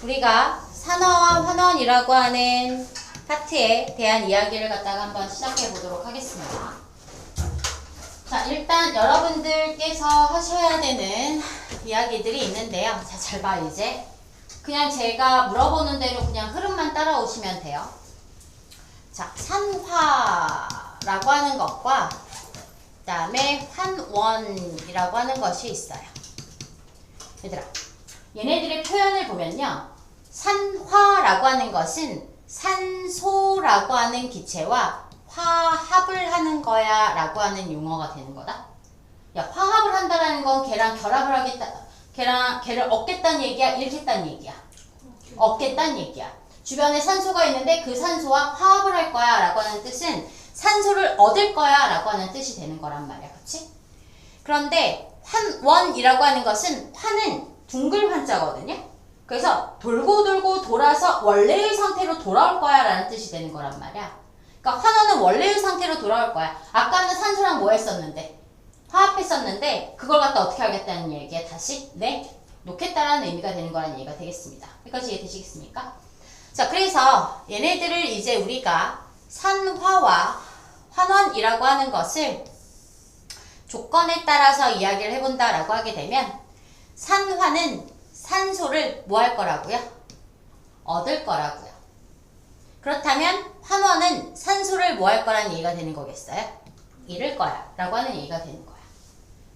우리가 산화와 환원이라고 하는 파트에 대한 이야기를 갖다가 한번 시작해 보도록 하겠습니다. 자, 일단 여러분들께서 하셔야 되는 이야기들이 있는데요. 자, 잘 봐, 이제. 그냥 제가 물어보는 대로 그냥 흐름만 따라오시면 돼요. 자, 산화라고 하는 것과 그 다음에 환원이라고 하는 것이 있어요. 얘들아, 얘네들의 표현을 보면요. 산화라고 하는 것은 산소라고 하는 기체와 화합을 하는 거야 라고 하는 용어가 되는 거다. 야, 화합을 한다라는 건 걔랑 결합을 하겠다, 걔를 얻겠다는 얘기야, 잃겠다는 얘기야? 얻겠다는 얘기야. 주변에 산소가 있는데 그 산소와 화합을 할 거야 라고 하는 뜻은 산소를 얻을 거야 라고 하는 뜻이 되는 거란 말이야. 그치? 그런데 환원이라고 하는 것은 환은 둥글 환자거든요. 그래서 돌고 돌고 돌아서 원래의 상태로 돌아올 거야 라는 뜻이 되는 거란 말이야. 그러니까 환원은 원래의 상태로 돌아올 거야. 아까는 산소랑 뭐 했었는데? 화합했었는데 그걸 갖다 어떻게 하겠다는 얘기야? 다시 놓겠다라는 의미가 되는 거라는 얘기가 되겠습니다. 여기까지 이해되시겠습니까? 자, 그래서 얘네들을 이제 우리가 산화와 환원이라고 하는 것을 조건에 따라서 이야기를 해본다라고 하게 되면 산화는 산소를 뭐 할 거라고요? 얻을 거라고요. 그렇다면 환원은 산소를 뭐 할 거라는 얘기가 되는 거겠어요? 잃을 거야 라고 하는 얘기가 되는 거야.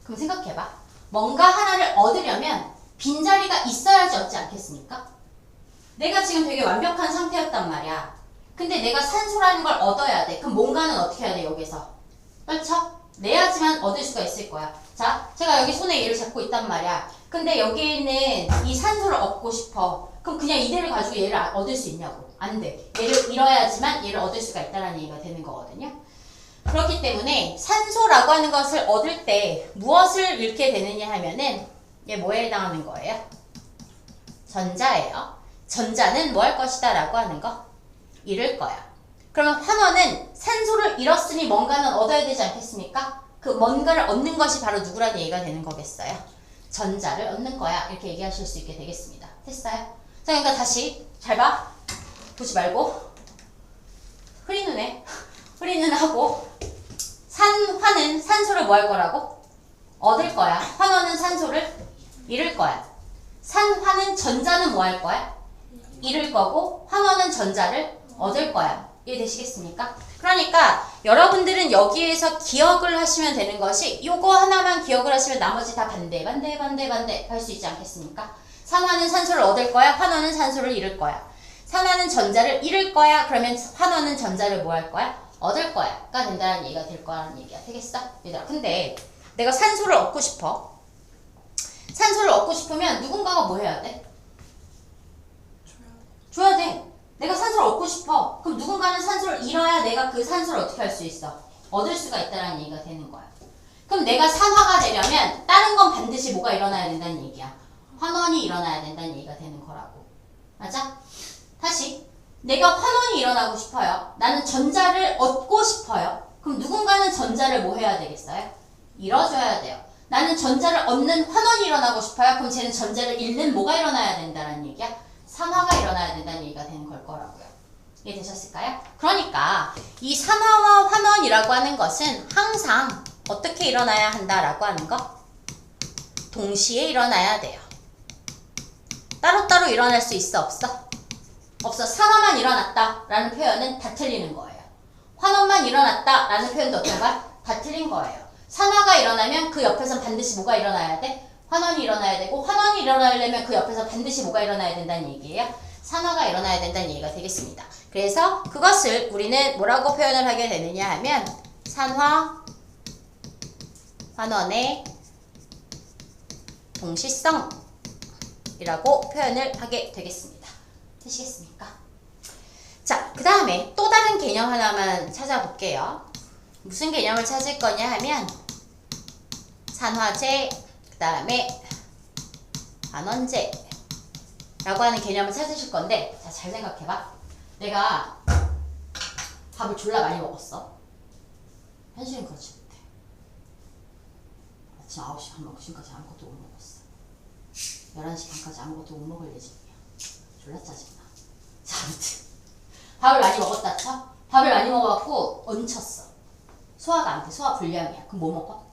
그럼 생각해봐. 뭔가 하나를 얻으려면 빈자리가 있어야지 얻지 않겠습니까? 내가 지금 되게 완벽한 상태였단 말이야. 근데 내가 산소라는 걸 얻어야 돼. 그럼 뭔가는 어떻게 해야 돼? 여기서 그렇죠? 내야지만 얻을 수가 있을 거야. 자, 제가 여기 손에 얘를 잡고 있단 말이야. 근데 여기에 있는 이 산소를 얻고 싶어. 그럼 그냥 이대로 가지고 얘를 얻을 수 있냐고. 안 돼. 얘를 잃어야지만 얘를 얻을 수가 있다는 얘기가 되는 거거든요. 그렇기 때문에 산소라고 하는 것을 얻을 때 무엇을 잃게 되느냐 하면은 얘 뭐에 해당하는 거예요? 전자예요. 전자는 뭐 할 것이다 라고 하는 거? 잃을 거야. 그러면 환원은 산소를 잃었으니 뭔가는 얻어야 되지 않겠습니까? 그 뭔가를 얻는 것이 바로 누구라는 얘기가 되는 거겠어요? 전자를 얻는 거야. 이렇게 얘기하실 수 있게 되겠습니다. 됐어요? 자, 그러니까 다시 잘 봐. 보지 말고 흐린 눈에 흐린 눈 하고 환은 산소를 뭐 할 거라고? 얻을 거야. 환원은 산소를 잃을 거야. 환은 전자는 뭐 할 거야? 잃을 거고 환원은 전자를 얻을 거야. 이해되시겠습니까? 그러니까 여러분들은 여기에서 기억을 하시면 되는 것이 요거 하나만 기억을 하시면 나머지 다 반대 할 수 있지 않겠습니까? 산화는 산소를 얻을 거야. 환원은 산소를 잃을 거야. 산화는 전자를 잃을 거야. 그러면 환원은 전자를 뭐 할 거야? 얻을 거야. 가 된다는 얘기가 될 거라는 얘기가 되겠어? 얘들아, 근데 내가 산소를 얻고 싶어. 산소를 얻고 싶으면 누군가가 뭐 해야 돼? 줘야 돼. 내가 산소를 얻고 싶어. 그럼 누군가는 산소를 잃어야 내가 그 산소를 어떻게 할 수 있어? 얻을 수가 있다는 얘기가 되는 거야. 그럼 내가 산화가 되려면 다른 건 반드시 뭐가 일어나야 된다는 얘기야? 환원이 일어나야 된다는 얘기가 되는 거라고. 맞아? 다시. 내가 환원이 일어나고 싶어요. 나는 전자를 얻고 싶어요. 그럼 누군가는 전자를 뭐 해야 되겠어요? 잃어줘야 돼요. 나는 전자를 얻는 환원이 일어나고 싶어요. 그럼 쟤는 전자를 잃는 뭐가 일어나야 된다는 얘기야? 산화가 일어나야 된다는 얘기가 되는 걸 거라고요. 이해되셨을까요? 그러니까 이 산화와 환원이라고 하는 것은 항상 어떻게 일어나야 한다라고 하는 거? 동시에 일어나야 돼요. 따로따로 일어날 수 있어? 없어? 없어. 산화만 일어났다 라는 표현은 다 틀리는 거예요. 환원만 일어났다 라는 표현도 어떤가? 다 틀린 거예요. 산화가 일어나면 그 옆에선 반드시 뭐가 일어나야 돼? 환원이 일어나야 되고, 환원이 일어나려면 그 옆에서 반드시 뭐가 일어나야 된다는 얘기예요? 산화가 일어나야 된다는 얘기가 되겠습니다. 그래서 그것을 우리는 뭐라고 표현을 하게 되느냐 하면 산화, 환원의 동시성이라고 표현을 하게 되겠습니다. 되시겠습니까? 자, 그 다음에 또 다른 개념 하나만 찾아볼게요. 무슨 개념을 찾을 거냐 하면 산화제, 그 다음에 환원제 라고 하는 개념을 찾으실 건데, 자, 잘 생각해봐. 내가 밥을 졸라 많이 먹었어. 현실은 그렇지 못해. 아침 9시 반 먹고 지금까지 아무것도 못 먹었어. 11시 반까지 아무것도 못 먹을 예정이야. 졸라 짜증나. 자, 아무튼 밥을 많이 먹었다 쳐? 밥을 많이 먹어갖고 얹혔어. 소화가 안 돼. 소화 불량이야. 그럼 뭐 먹어?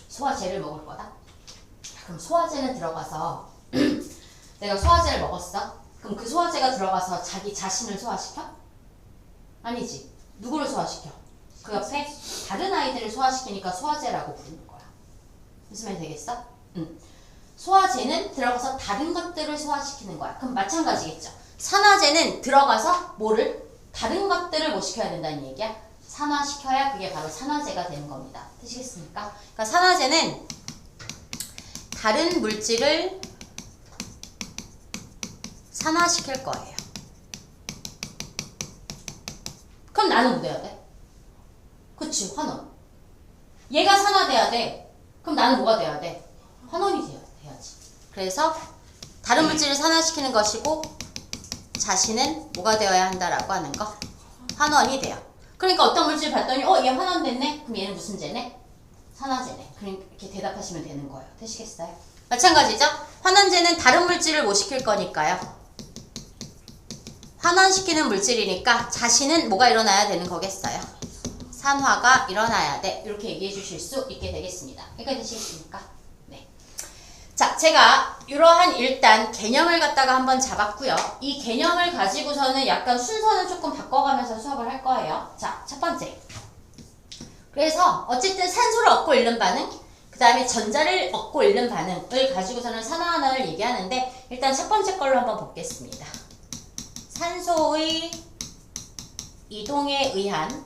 소화제를 먹을 거다? 그럼 소화제는 들어가서 내가 소화제를 먹었어? 그럼 그 소화제가 들어가서 자기 자신을 소화시켜? 아니지. 누구를 소화시켜? 그 옆에 다른 아이들을 소화시키니까 소화제라고 부르는 거야. 무슨 말 되겠어? 응. 소화제는 들어가서 다른 것들을 소화시키는 거야. 그럼 마찬가지겠죠. 산화제는 들어가서 뭐를? 다른 것들을 뭐 시켜야 된다는 얘기야? 산화시켜야 그게 바로 산화제가 되는 겁니다. 되시겠습니까? 그러니까 산화제는 다른 물질을 산화시킬 거예요. 그럼 나는 뭐 돼야 돼? 그치, 환원. 얘가 산화돼야 돼. 그럼 나는 뭐가 돼야 돼? 환원이 돼야지. 그래서 다른 물질을 산화시키는 것이고 자신은 뭐가 되어야 한다라고 하는 거? 환원이 돼요. 그러니까 어떤 물질 봤더니 얘 환원됐네? 그럼 얘는 무슨 제네? 산화제네. 그렇게 대답하시면 되는 거예요. 되시겠어요? 마찬가지죠? 환원제는 다른 물질을 못 시킬 거니까요. 환원시키는 물질이니까 자신은 뭐가 일어나야 되는 거겠어요? 산화가 일어나야 돼. 이렇게 얘기해 주실 수 있게 되겠습니다. 여기까지 되시겠습니까? 네. 자, 제가 이러한 일단 개념을 갖다가 한번 잡았고요. 이 개념을 가지고서는 약간 순서는 조금 바꿔가면서 수업을 할 거예요. 자, 첫 번째. 그래서 어쨌든 산소를 얻고 잃는 반응, 그 다음에 전자를 얻고 잃는 반응을 가지고서는 산화환원을 얘기하는데 일단 첫 번째 걸로 한번 보겠습니다. 산소의 이동에 의한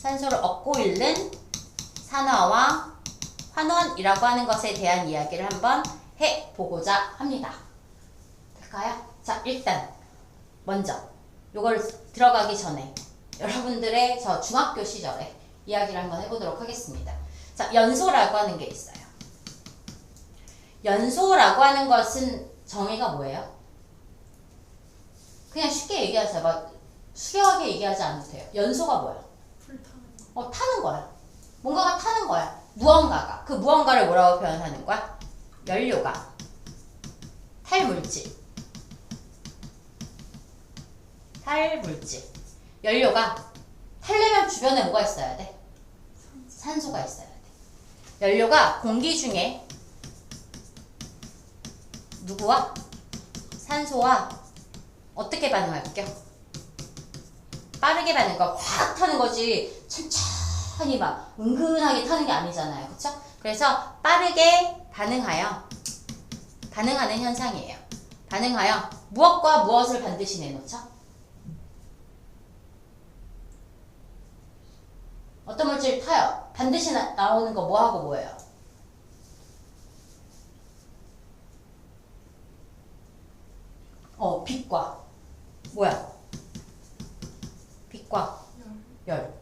산소를 얻고 잃는 산화와 환원이라고 하는 것에 대한 이야기를 한번 해보고자 합니다. 될까요? 자, 일단 먼저 요걸 들어가기 전에 여러분들의 저 중학교 시절에 이야기를 한번 해보도록 하겠습니다. 자, 연소라고 하는 게 있어요. 연소라고 하는 것은 정의가 뭐예요? 그냥 쉽게 얘기하세요. 막 수려하게 얘기하지 않아도 돼요. 연소가 뭐야? 타는 거야. 뭔가가 타는 거야. 무언가가. 그 무언가를 뭐라고 표현하는 거야? 연료가. 탈물질. 탈물질. 연료가 타려면 주변에 뭐가 있어야 돼? 산소가 있어야 돼. 연료가 공기 중에 누구와? 산소와 어떻게 반응할게요? 빠르게 반응, 그러니까 확 타는 거지 천천히 막 은근하게 타는 게 아니잖아요. 그쵸? 그래서 빠르게 반응하는 현상이에요. 반응하여 무엇과 무엇을 반드시 내놓죠? 어떤 물질 타요? 반드시 나오는 거 뭐하고 뭐예요? 빛과 뭐야? 빛과 열.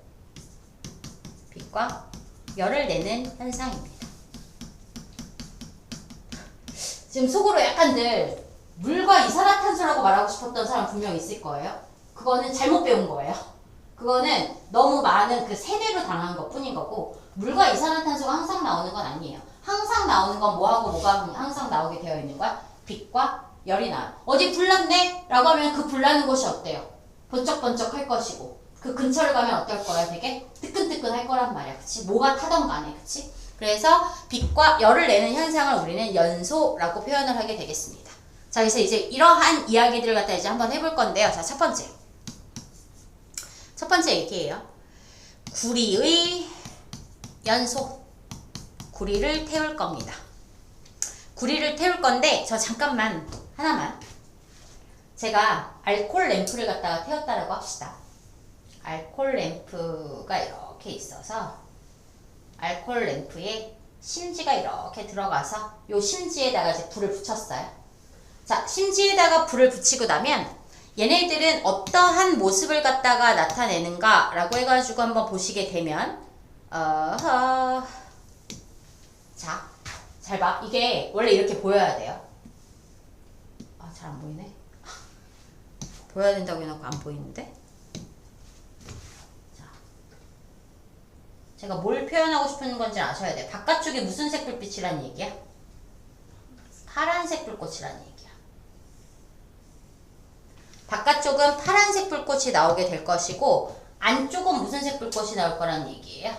빛과 열을 내는 현상입니다. 지금 속으로 약간들 물과 이산화탄소라고 말하고 싶었던 사람 분명 있을 거예요. 그거는 잘못 배운 거예요. 그거는 너무 많은 그 세뇌로 당한 것 뿐인 거고, 물과 이산화탄소가 항상 나오는 건 아니에요. 항상 나오는 건 뭐하고 뭐가 항상 나오게 되어 있는 거야? 빛과 열이 나요. 어디 불났네? 라고 하면 그 불나는 곳이 어때요? 번쩍번쩍 할 것이고, 그 근처를 가면 어떨 거야? 되게 뜨끈뜨끈 할 거란 말이야. 그치? 뭐가 타던 간에. 그치? 그래서 빛과 열을 내는 현상을 우리는 연소라고 표현을 하게 되겠습니다. 자, 그래서 이제 이러한 이야기들을 갖다 이제 한번 해볼 건데요. 자, 첫 번째 얘기예요. 구리의 연소. 구리를 태울 겁니다. 구리를 태울 건데, 저 잠깐만, 하나만. 제가 알콜 램프를 갖다가 태웠다라고 합시다. 알콜 램프가 이렇게 있어서, 알콜 램프에 심지가 이렇게 들어가서, 요 심지에다가 이제 불을 붙였어요. 자, 심지에다가 불을 붙이고 나면, 얘네들은 어떠한 모습을 갖다가 나타내는가 라고 해가지고 한번 보시게 되면 자, 잘 봐. 이게 원래 이렇게 보여야 돼요. 잘 안 보이네. 보여야 된다고 해놓고 안 보이는데. 자, 제가 뭘 표현하고 싶은 건지 아셔야 돼요. 바깥쪽에 무슨 색 불빛이란 얘기야? 불꽃이라는 얘기야. 바깥쪽은 파란색 불꽃이 나오게 될 것이고 안쪽은 무슨 색 불꽃이 나올 거라는 얘기예요?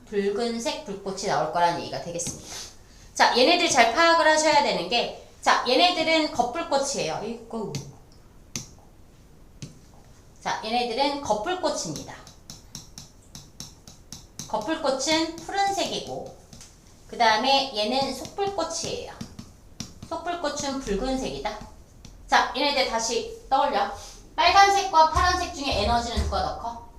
붉은색 불꽃이 나올 거라는 얘기가 되겠습니다. 자, 얘네들 잘 파악을 하셔야 되는 게, 자, 얘네들은 겉불꽃이에요. 이거. 자, 얘네들은 겉불꽃입니다. 겉불꽃은 푸른색이고, 그 다음에 얘는 속불꽃이에요. 속불꽃은 붉은색이다. 자, 얘네들 다시 떠올려. 빨간색과 파란색 중에 에너지는 누가 더 커?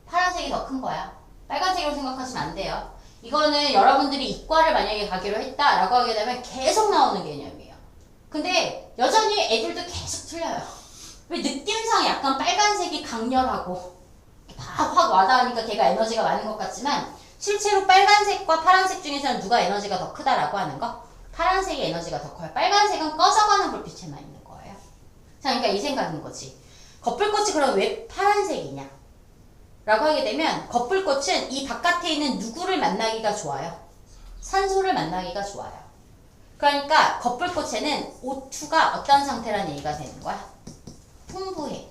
파란색이 더 큰 거야. 빨간색으로 생각하시면 안 돼요. 이거는 여러분들이 이과를 만약에 가기로 했다라고 하게 되면 계속 나오는 개념이에요. 근데 여전히 애들도 계속 틀려요. 왜 느낌상 약간 빨간색이 강렬하고 다 확 와닿으니까 걔가 에너지가 많은 것 같지만 실제로 빨간색과 파란색 중에서는 누가 에너지가 더 크다라고 하는 거? 파란색이 에너지가 더 커요. 빨간색은 꺼져가는 불빛에만 있는 거예요. 자, 그러니까 이 생각인 거지. 겉불꽃이 그럼 왜 파란색이냐? 라고 하게 되면 겉불꽃은 이 바깥에 있는 누구를 만나기가 좋아요? 산소를 만나기가 좋아요. 그러니까 겉불꽃에는 O2가 어떤 상태라는 얘기가 되는 거야? 풍부해.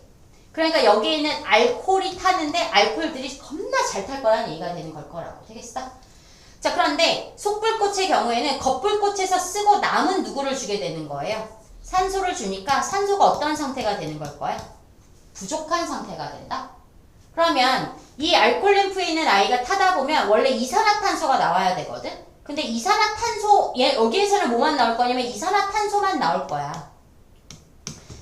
그러니까 여기에는 알코올이 타는데 알코올들이 겁나 잘 탈 거라는 얘기가 되는 걸 거라고. 되겠어? 자, 그런데 속불꽃의 경우에는 겉불꽃에서 쓰고 남은 누구를 주게 되는 거예요? 산소를 주니까 산소가 어떤 상태가 되는 걸 거야? 부족한 상태가 된다? 그러면 이 알코올 램프에 있는 아이가 타다 보면 원래 이산화탄소가 나와야 되거든? 근데 이산화탄소, 여기에서는 뭐만 나올 거냐면 이산화탄소만 나올 거야.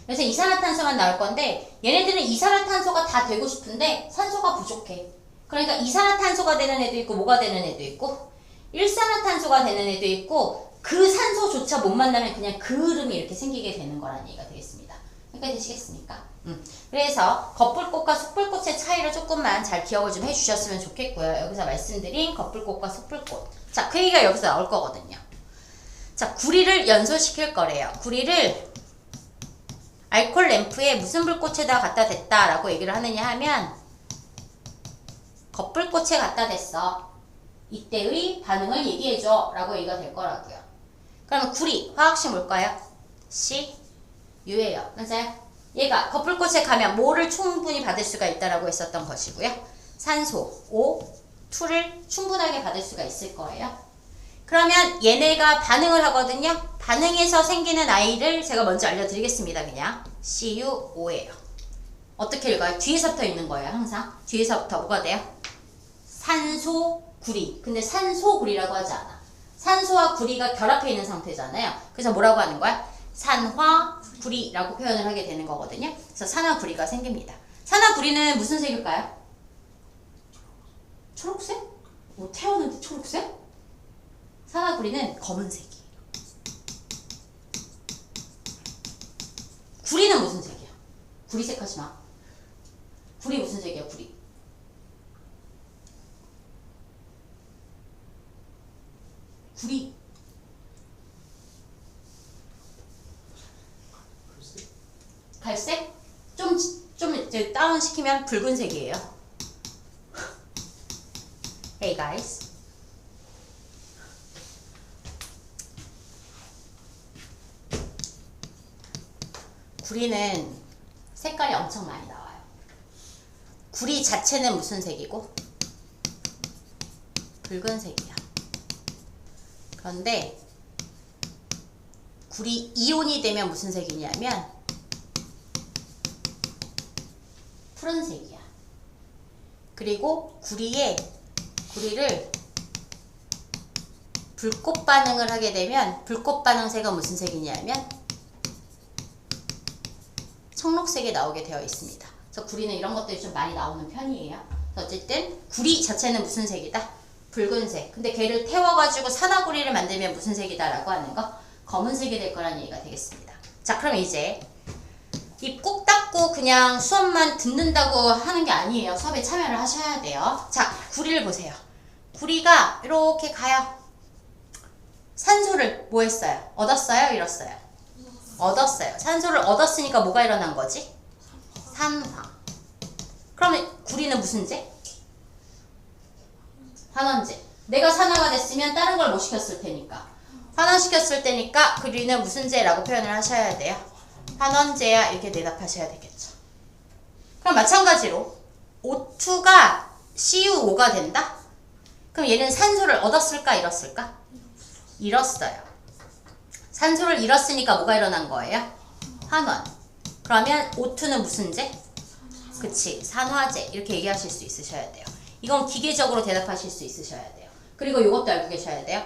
그래서 이산화탄소만 나올 건데 얘네들은 이산화탄소가 다 되고 싶은데 산소가 부족해. 그러니까 이산화탄소가 되는 애도 있고 뭐가 되는 애도 있고 일산화탄소가 되는 애도 있고 그 산소조차 못 만나면 그냥 그을음이 이렇게 생기게 되는 거라는 얘기가 되겠습니다. 여기까지 되시겠습니까? 그래서 겉불꽃과 속불꽃의 차이를 조금만 잘 기억을 좀 해주셨으면 좋겠고요. 여기서 말씀드린 겉불꽃과 속불꽃. 자, 그 얘기가 여기서 나올 거거든요. 자, 구리를 연소시킬 거래요. 구리를 알코올 램프에 무슨 불꽃에다 갖다 댔다라고 얘기를 하느냐 하면 겉불꽃에 갖다 댔어. 이때의 반응을 얘기해줘 라고 얘기가 될 거라고요. 그러면 구리, 화학식 뭘까요? C, U예요. 맞아요? 얘가 겉불꽃에 가면 뭐를 충분히 받을 수가 있다라고 했었던 것이고요. 산소, O, 2를 충분하게 받을 수가 있을 거예요. 그러면 얘네가 반응을 하거든요. 반응해서 생기는 아이를 제가 먼저 알려드리겠습니다. 그냥 CuO예요. 어떻게 읽어요? 뒤에서부터 읽는 거예요. 항상 뒤에서부터 뭐가 돼요? 산소, 구리. 근데 산소 구리라고 하지 않아. 산소와 구리가 결합해 있는 상태잖아요. 그래서 뭐라고 하는 거야? 산화 구리라고 표현을 하게 되는 거거든요. 그래서 산화 구리가 생깁니다. 산화 구리는 무슨 색일까요? 초록색? 뭐 태웠는데 초록색? 산화 구리는 검은색이에요. 구리는 무슨 색이야? 구리색 하지 마. 구리 무슨 색이야? 구리. 구리. 갈색? 좀 이제 다운 시키면 붉은색이에요. Hey guys. 구리는 색깔이 엄청 많이 나와요. 구리 자체는 무슨 색이고? 붉은색이야. 그런데 구리 이온이 되면 무슨 색이냐면 푸른색이야. 그리고 구리를 불꽃 반응을 하게 되면 불꽃 반응색은 무슨 색이냐면 청록색이 나오게 되어 있습니다. 그래서 구리는 이런 것들이 좀 많이 나오는 편이에요. 어쨌든 구리 자체는 무슨 색이다? 붉은색. 근데 걔를 태워가지고 산화구리를 만들면 무슨 색이다 라고 하는 거? 검은색이 될 거라는 얘기가 되겠습니다. 자, 그럼 이제 입 꾹 닫고 그냥 수업만 듣는다고 하는 게 아니에요. 수업에 참여를 하셔야 돼요. 자, 구리를 보세요. 구리가 이렇게 가요. 산소를 뭐 했어요? 얻었어요? 잃었어요? 얻었어요. 산소를 얻었으니까 뭐가 일어난 거지? 산화. 그러면 구리는 무슨 재? 환원제. 내가 산화가 됐으면 다른 걸 못 시켰을 테니까. 환원시켰을 때니까 그리는 무슨 제라고 표현을 하셔야 돼요. 환원제야 이렇게 대답하셔야 되겠죠. 그럼 마찬가지로 O2가 CU5가 된다? 그럼 얘는 산소를 얻었을까 잃었을까? 잃었어요. 산소를 잃었으니까 뭐가 일어난 거예요? 환원. 그러면 O2는 무슨 제? 그치, 산화제. 이렇게 얘기하실 수 있으셔야 돼요. 이건 기계적으로 대답하실 수 있으셔야 돼요. 그리고 이것도 알고 계셔야 돼요.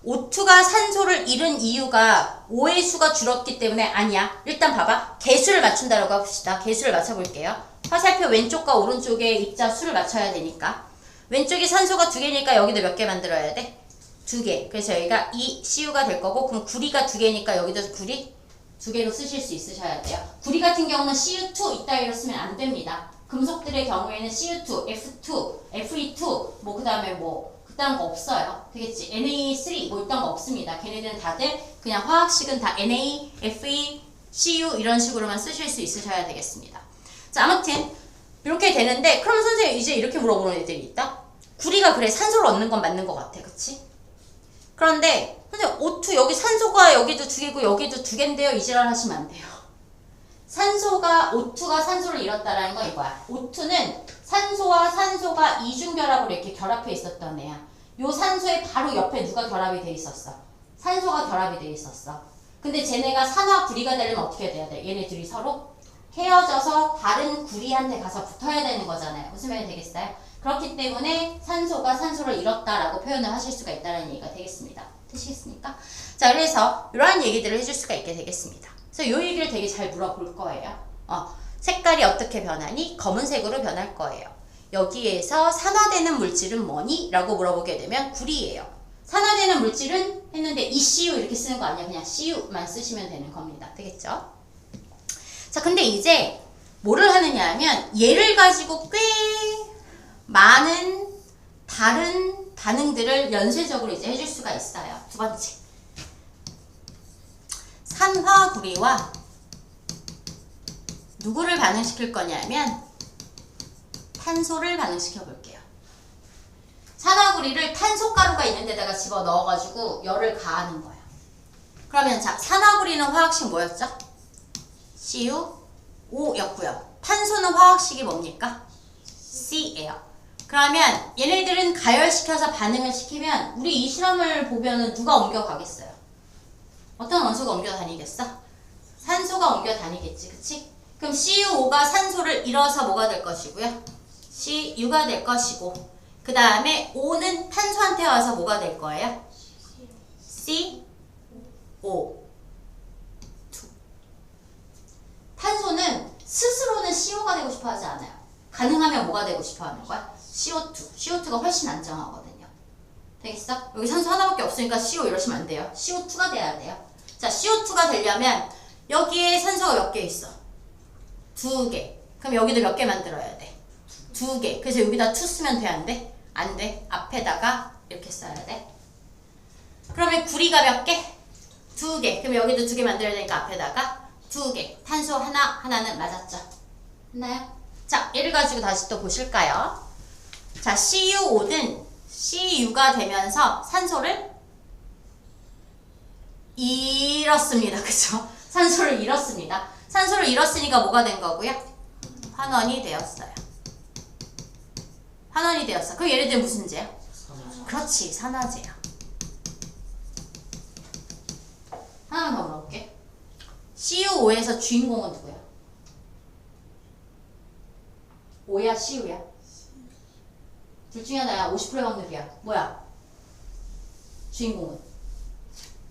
O2가 산소를 잃은 이유가 O의 수가 줄었기 때문에 아니야. 일단 봐봐. 개수를 맞춘다라고 합시다. 개수를 맞춰볼게요. 화살표 왼쪽과 오른쪽에 입자 수를 맞춰야 되니까. 왼쪽이 산소가 2개니까 여기도 몇 개 만들어야 돼? 2개. 그래서 여기가 2 CU가 될 거고, 그럼 구리가 2개니까 여기도 구리 2개로 쓰실 수 있으셔야 돼요. 구리 같은 경우는 CU2 이따위로 쓰면 안 됩니다. 금속들의 경우에는 CU2, F2, FE2, 뭐 그 다음에 뭐 그딴 거 없어요. 되겠지? Na3 뭐 이딴 거 없습니다. 걔네들은 다들 그냥 화학식은 다 Na, Fe, Cu 이런 식으로만 쓰실 수 있으셔야 되겠습니다. 자, 아무튼 이렇게 되는데, 그럼 선생님 이제 이렇게 물어보는 애들이 있다? 구리가 그래 산소를 얻는 건 맞는 것 같아. 그치? 그런데 선생님 O2 여기 산소가 여기도 2개고 여기도 2개인데요. 이지랄 하시면 안 돼요. O2가 산소를 잃었다라는 건 이거야. O2는 산소와 산소가 이중결합으로 이렇게 결합해 있었던 애야. 요 산소의 바로 옆에 누가 결합이 돼 있었어? 산소가 결합이 돼 있었어. 근데 쟤네가 산화 구리가 되려면 어떻게 돼야 돼? 얘네 둘이 서로 헤어져서 다른 구리한테 가서 붙어야 되는 거잖아요. 무슨 말이 되겠어요? 그렇기 때문에 산소가 산소를 잃었다라고 표현을 하실 수가 있다는 얘기가 되겠습니다. 되시겠습니까? 자, 그래서 이러한 얘기들을 해줄 수가 있게 되겠습니다. 그래서 이 얘기를 되게 잘 물어볼 거예요. 색깔이 어떻게 변하니? 검은색으로 변할 거예요. 여기에서 산화되는 물질은 뭐니? 라고 물어보게 되면 구리예요. 산화되는 물질은 했는데 ECU 이렇게 쓰는 거 아니야. 그냥 CU만 쓰시면 되는 겁니다. 되겠죠? 자, 근데 이제 뭐를 하느냐 하면 얘를 가지고 꽤 많은 다른 반응들을 연쇄적으로 이제 해줄 수가 있어요. 두 번째. 산화구리와 누구를 반응시킬 거냐면 탄소를 반응시켜 볼게요. 산화구리를 탄소가루가 있는 데다가 집어 넣어가지고 열을 가하는 거예요. 그러면 자, 산화구리는 화학식 뭐였죠? CuO였고요. 탄소는 화학식이 뭡니까? C예요. 그러면 얘네들은 가열시켜서 반응을 시키면 우리 이 실험을 보면은 누가 옮겨가겠어요? 어떤 원소가 옮겨 다니겠어? 산소가 옮겨 다니겠지, 그치? 그럼 CuO가 산소를 잃어서 뭐가 될 것이고요? Cu가 될 것이고, 그 다음에 O는 탄소한테 와서 뭐가 될 거예요? CO2. 탄소는 스스로는 CO가 되고 싶어 하지 않아요. 가능하면 뭐가 되고 싶어 하는 거야? CO2. CO2가 훨씬 안정하거든요. 되겠어? 여기 산소 하나밖에 없으니까 CO 이러시면 안 돼요. CO2가 돼야 돼요. 자, CO2가 되려면 여기에 산소가 몇 개 있어? 2개. 그럼 여기도 몇 개 만들어야 돼? 2개. 그래서 여기다 2 쓰면 돼, 안 돼? 안 돼. 앞에다가 이렇게 써야 돼. 그러면 구리가 몇 개? 2개. 그럼 여기도 2개 만들어야 되니까 앞에다가 2개. 탄소 하나는 맞았죠? 했나요? 자, 얘를 가지고 다시 또 보실까요? 자, CU5는 CU가 되면서 산소를 잃었습니다. 그쵸? 산소를 잃었습니다. 산소를 잃었으니까 뭐가 된 거고요? 환원이 되었어요. 환원이 되었어. 그럼 얘네들 무슨 제야? 그렇지, 산화제야. 하나만 더 물어볼게. CU5에서 주인공은 누구야? O야, CU야? 둘 중에 하나야. 50%의 확률이야. 뭐야? 주인공은?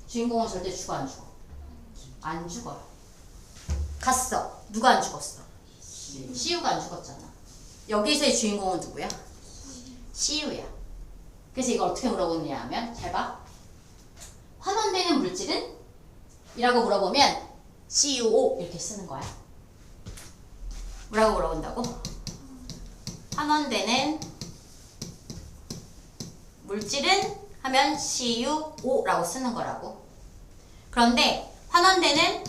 주인공은 절대 죽어 안 죽어? 안 죽어요. 갔어. 누가 안 죽었어? CU가 안 죽었잖아. 여기서의 주인공은 누구야? CU야. 그래서 이걸 어떻게 물어보느냐 하면 잘 봐. 환원되는 물질은? 이라고 물어보면 CuO 이렇게 쓰는 거야. 뭐라고 물어본다고? 환원되는 물질은 하면 CuO라고 쓰는 거라고. 그런데 환원되는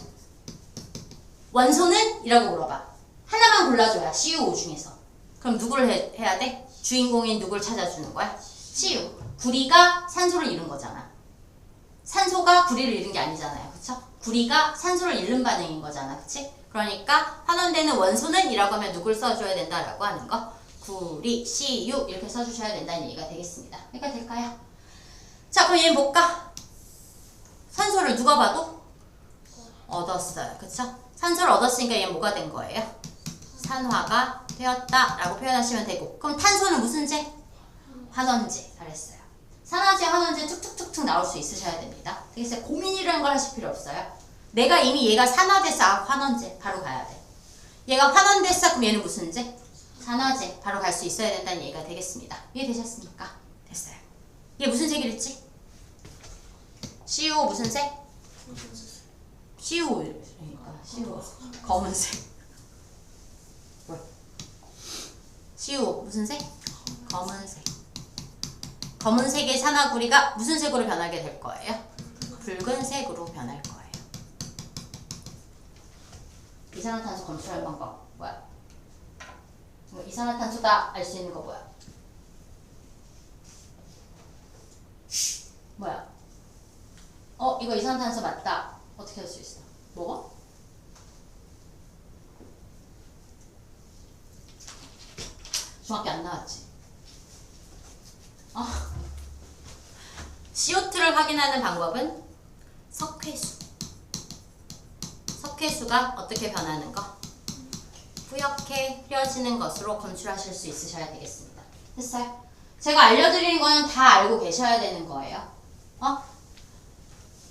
원소는? 이라고 물어봐. 하나만 골라줘야 CuO 중에서. 그럼 누구를 해야 돼? 주인공인 누구를 찾아주는 거야? CU. 구리가 산소를 잃은 거잖아. 산소가 구리를 잃은 게 아니잖아요. 그쵸? 구리가 산소를 잃는 반응인 거잖아. 그치? 그러니까 환원되는 원소는 이라고 하면 누굴 써줘야 된다라고 하는 거. 구리, CU 이렇게 써주셔야 된다는 얘기가 되겠습니다. 그러니까 될까요? 자, 그럼 얘는 볼까? 산소를 누가 봐도 얻었어요. 그쵸? 산소를 얻었으니까 얘는 뭐가 된 거예요? 산화가 되었다 라고 표현하시면 되고, 그럼 탄소는 무슨 재? 환원제. 잘했어요. 산화제, 환원제 툭툭툭툭 나올 수 있으셔야 됩니다. 되겠어요? 고민이라는 걸 하실 필요 없어요. 내가 이미 얘가 산화됐어. 아, 환원제. 바로 가야 돼. 얘가 환원됐어. 그럼 얘는 무슨 제? 산화제. 바로 갈 수 있어야 된다는 얘기가 되겠습니다. 이해되셨습니까? 됐어요. 얘 무슨 색이랬지? CU 무슨 색? CU. 그러니까 CU. 검은색. 뭐야? CU 무슨 색? 검은색. 검은색의 산화구리가 무슨 색으로 변하게 될 거예요? 붉은색으로 변할 거예요. 이산화탄소 검출할 방법 뭐야? 이산화탄소다 알 수 있는 거 뭐야? 뭐야? 이거 이산화탄소 맞다. 어떻게 할 수 있어? 뭐가? 중학교 안 나왔지? CO2를 확인하는 방법은 석회수. 석회수가 어떻게 변하는 거? 뿌옇게 흐려지는 것으로 검출하실 수 있으셔야 되겠습니다. 됐어요? 제가 알려드리는 거는 다 알고 계셔야 되는 거예요.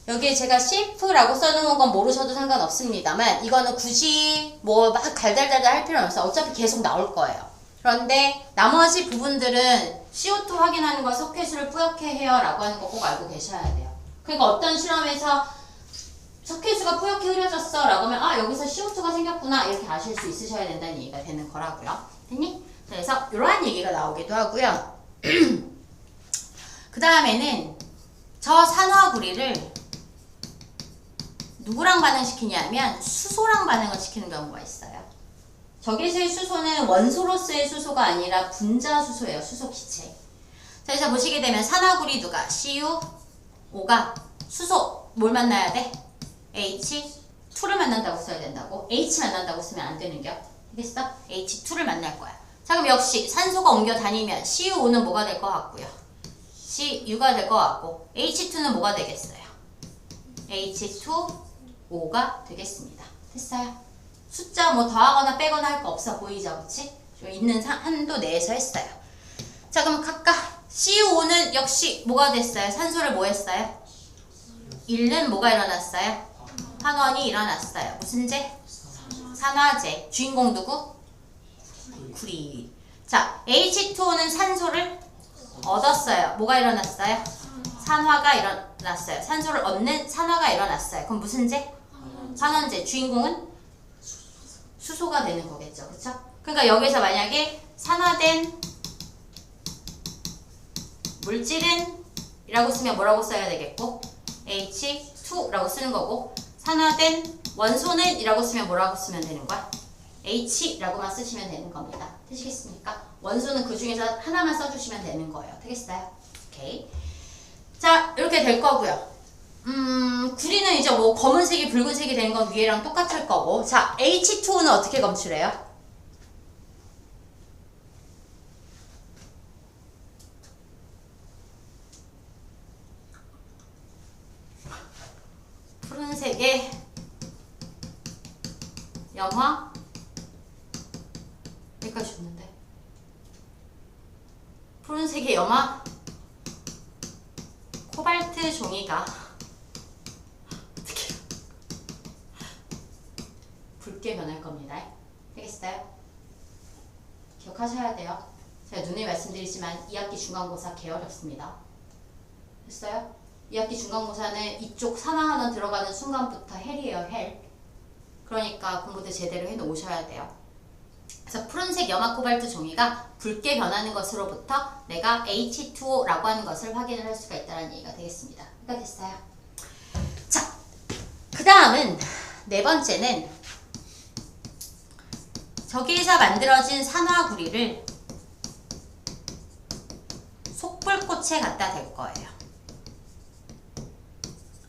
여기에 제가 CF라고 써놓은 건 모르셔도 상관없습니다만 이거는 굳이 뭐 막 달달달달 할 필요는 없어요. 어차피 계속 나올 거예요. 그런데 나머지 부분들은 CO2 확인하는 거 석회수를 뿌옇게 해요 라고 하는 거 꼭 알고 계셔야 돼요. 그러니까 어떤 실험에서 석회수가 뿌옇게 흐려졌어 라고 하면 여기서 CO2가 생겼구나 이렇게 아실 수 있으셔야 된다는 얘기가 되는 거라고요. 됐니? 그래서 이러한 얘기가 나오기도 하고요. 그 다음에는 저 산화구리를 누구랑 반응시키냐면 수소랑 반응을 시키는 경우가 있어요. 저기서의 수소는 원소로서의 수소가 아니라 분자 수소예요. 수소 기체. 자, 그래서 보시게 되면 산화구리 누가? CuO가 수소 뭘 만나야 돼? H2를 만난다고 써야 된다고. H 만난다고 쓰면 안 되는 겨. 알겠어? H2를 만날 거야. 자, 그럼 역시 산소가 옮겨 다니면 CuO는 뭐가 될 것 같고요. CU가 될 것 같고 H2는 뭐가 되겠어요? H2O가 되겠습니다. 됐어요? 숫자 뭐 더하거나 빼거나 할 거 없어 보이죠? 그치? 있는 한도 내에서 했어요. 자, 그럼 각각 CuO는 역시 뭐가 됐어요? 산소를 뭐 했어요? 잃는 뭐가 일어났어요? 환원이 일어났어요. 무슨 제? 산화제. 주인공 누구? 구리. 자, H2O는 산소를 얻었어요. 뭐가 일어났어요? 산화가 일어났어요. 산소를 얻는 산화가 일어났어요. 그럼 무슨 제? 환원제. 주인공은 수소가 되는 거겠죠. 그쵸? 그러니까 여기서 만약에 산화된 물질은 이라고 쓰면 뭐라고 써야 되겠고 H2라고 쓰는 거고 산화된 원소는 이라고 쓰면 뭐라고 쓰면 되는 거야? H라고만 쓰시면 되는 겁니다. 되시겠습니까? 원소는 그 중에서 하나만 써주시면 되는 거예요. 되겠어요? 오케이. 자, 이렇게 될 거고요. 구리는 이제 뭐 검은색이 붉은색이 되는 건 위에랑 똑같을 거고. 자, H2O는 어떻게 검출해요? 푸른색의 염화 여기까지 줬는데 푸른색의 염화 코발트 종이가 어떻게 붉게 변할 겁니다. 되겠어요? 기억하셔야 돼요. 제가 누누이 말씀드리지만 2학기 중간고사 개 어렵습니다. 됐어요? 2학기 중간고사는 이쪽 산화하는 들어가는 순간부터 헬이에요. 헬. 그러니까 공부도 제대로 해놓으셔야 돼요. 그래서 푸른색 염화 코발트 종이가 붉게 변하는 것으로부터 내가 H2O라고 하는 것을 확인을 할 수가 있다는 얘기가 되겠습니다. 그러니까 됐어요. 자, 그 다음은 네 번째는 저기에서 만들어진 산화구리를 속불꽃 속불꽃에 갖다 댈 거예요.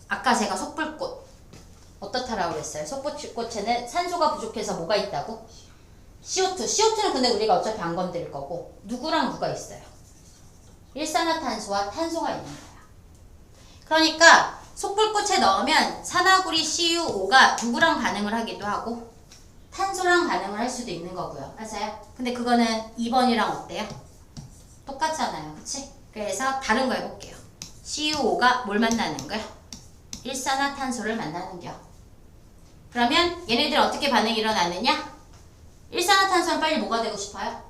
아까 제가 속불꽃 어떻다라고 그랬어요? 속불꽃에는 산소가 부족해서 뭐가 있다고? CO2. CO2는 근데 우리가 어차피 안 건드릴 거고 누구랑 누가 있어요? 일산화탄소와 탄소가 있는 거야. 그러니까 속불꽃에 넣으면 산화구리 CuO가 누구랑 반응을 하기도 하고 탄소랑 반응을 할 수도 있는 거고요. 맞아요? 근데 그거는 2번이랑 어때요? 똑같잖아요. 그치? 그래서 다른 거 해볼게요. CuO가 뭘 만나는 거야? 일산화탄소를 만나는 겨. 그러면 얘네들 어떻게 반응이 일어나느냐? 일산화탄소는 빨리 뭐가 되고 싶어요?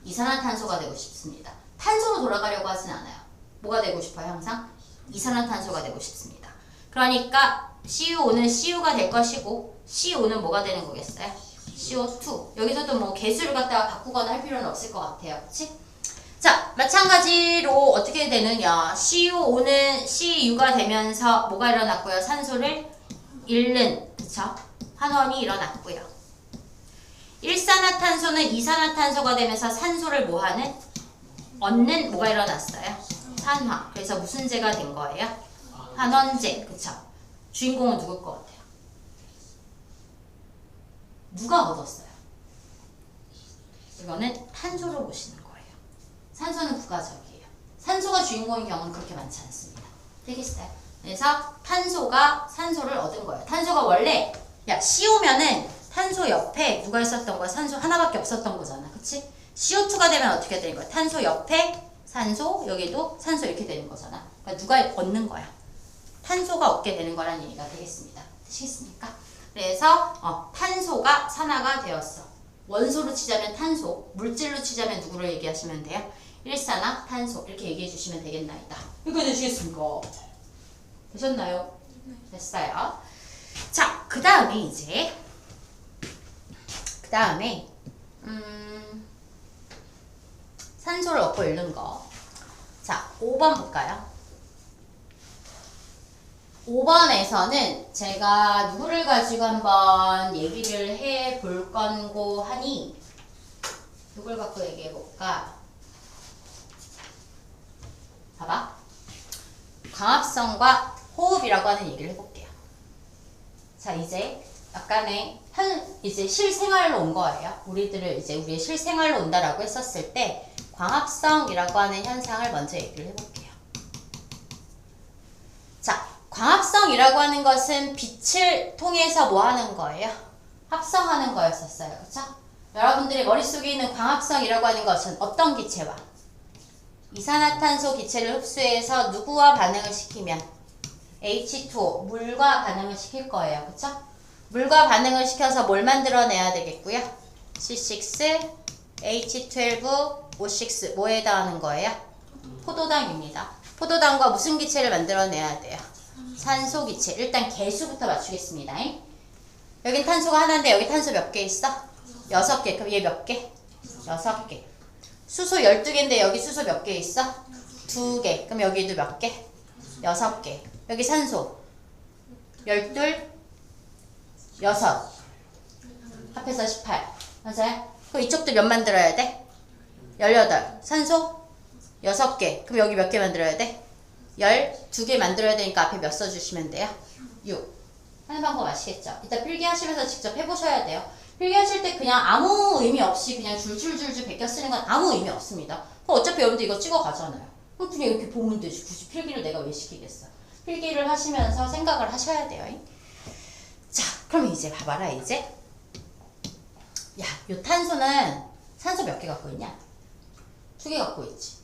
이산화탄소가 되고 싶습니다. 탄소로 돌아가려고 하진 않아요. 뭐가 되고 싶어요? 항상? 이산화탄소가 되고 싶습니다. 그러니까 CuO는 Cu가 될 것이고 CO는 뭐가 되는 거겠어요? CO2. 여기서도 뭐 개수를 갖다가 바꾸거나 할 필요는 없을 것 같아요. 그치? 자, 마찬가지로 어떻게 되느냐. CuO는 CU가 되면서 뭐가 일어났고요? 산소를 잃는, 그쵸? 환원이 일어났고요. 일산화탄소는 이산화탄소가 되면서 산소를 뭐하는? 얻는 뭐가 일어났어요? 산화. 그래서 무슨 제가 된 거예요? 환원제. 그쵸? 주인공은 누굴 것 같아요? 누가 얻었어요? 이거는 탄소로 보시는 거예요. 산소는 부가적이에요. 산소가 주인공인 경우는 그렇게 많지 않습니다. 되겠어요? 그래서 탄소가 산소를 얻은 거예요. 탄소가 원래 CO면은 탄소 옆에 누가 있었던 거야? 산소 하나밖에 없었던 거잖아. 그치? CO2가 되면 어떻게 되는 거야? 탄소 옆에 산소, 여기도 산소 이렇게 되는 거잖아. 그러니까 누가 얻는 거야? 탄소가 얻게 되는 거라는 얘기가 되겠습니다. 되시겠습니까? 그래서 탄소가 산화가 되었어. 원소로 치자면 탄소, 물질로 치자면 누구를 얘기하시면 돼요? 일산화탄소 이렇게 얘기해 주시면 되겠나이다. 이거 되시겠습니까? 되셨나요? 됐어요. 자, 그 다음에 산소를 얻고 잃는 거. 자, 5번 볼까요? 5번에서는 제가 누구를 가지고 한번 얘기를 해 볼 건고 하니 누굴 갖고 얘기해 볼까? 봐봐. 광합성과 호흡이라고 하는 얘기를 해볼게요. 자, 이제 약간의 이제 실생활로 온 거예요. 우리의 실생활로 온다라고 했었을 때 광합성이라고 하는 현상을 먼저 얘기를 해볼게요. 자, 광합성이라고 하는 것은 빛을 통해서 뭐 하는 거예요? 합성하는 거였었어요. 그쵸? 여러분들의 머릿속에 있는 광합성이라고 하는 것은 어떤 기체와? 이산화탄소 기체를 흡수해서 누구와 반응을 시키면? H2O, 물과 반응을 시킬 거예요. 그쵸? 물과 반응을 시켜서 뭘 만들어내야 되겠고요? C6, H12, O6, 뭐에 해당하는 거예요? 포도당입니다. 포도당과 무슨 기체를 만들어내야 돼요? 산소 기체. 일단 개수부터 맞추겠습니다. 여긴 탄소가 하나인데 여기 탄소 몇 개 있어? 6개. 그럼 얘 몇 개? 6개. 수소 12개인데 여기 수소 몇 개 있어? 2개. 그럼 여기도 몇 개? 6개. 여기 산소 12, 6 합해서 18. 맞아요? 그럼 이쪽도 몇 만들어야 돼? 18. 산소 6개. 그럼 여기 몇 개 만들어야 돼? 12개 만들어야 되니까 앞에 몇 써주시면 돼요? 6. 하는 방법 아시겠죠? 이따 필기하시면서 직접 해보셔야 돼요. 필기하실 때 그냥 아무 의미 없이 그냥 줄줄줄줄 베껴 쓰는 건 아무 의미 없습니다. 그럼 어차피 여러분들 이거 찍어 가잖아요. 그럼 그냥 이렇게 보면 되지. 굳이 필기를 내가 왜 시키겠어? 필기를 하시면서 생각을 하셔야 돼요. 자, 그럼 이제 봐봐라. 이제 요 탄소는 산소 몇 개 갖고 있냐? 2개 갖고 있지.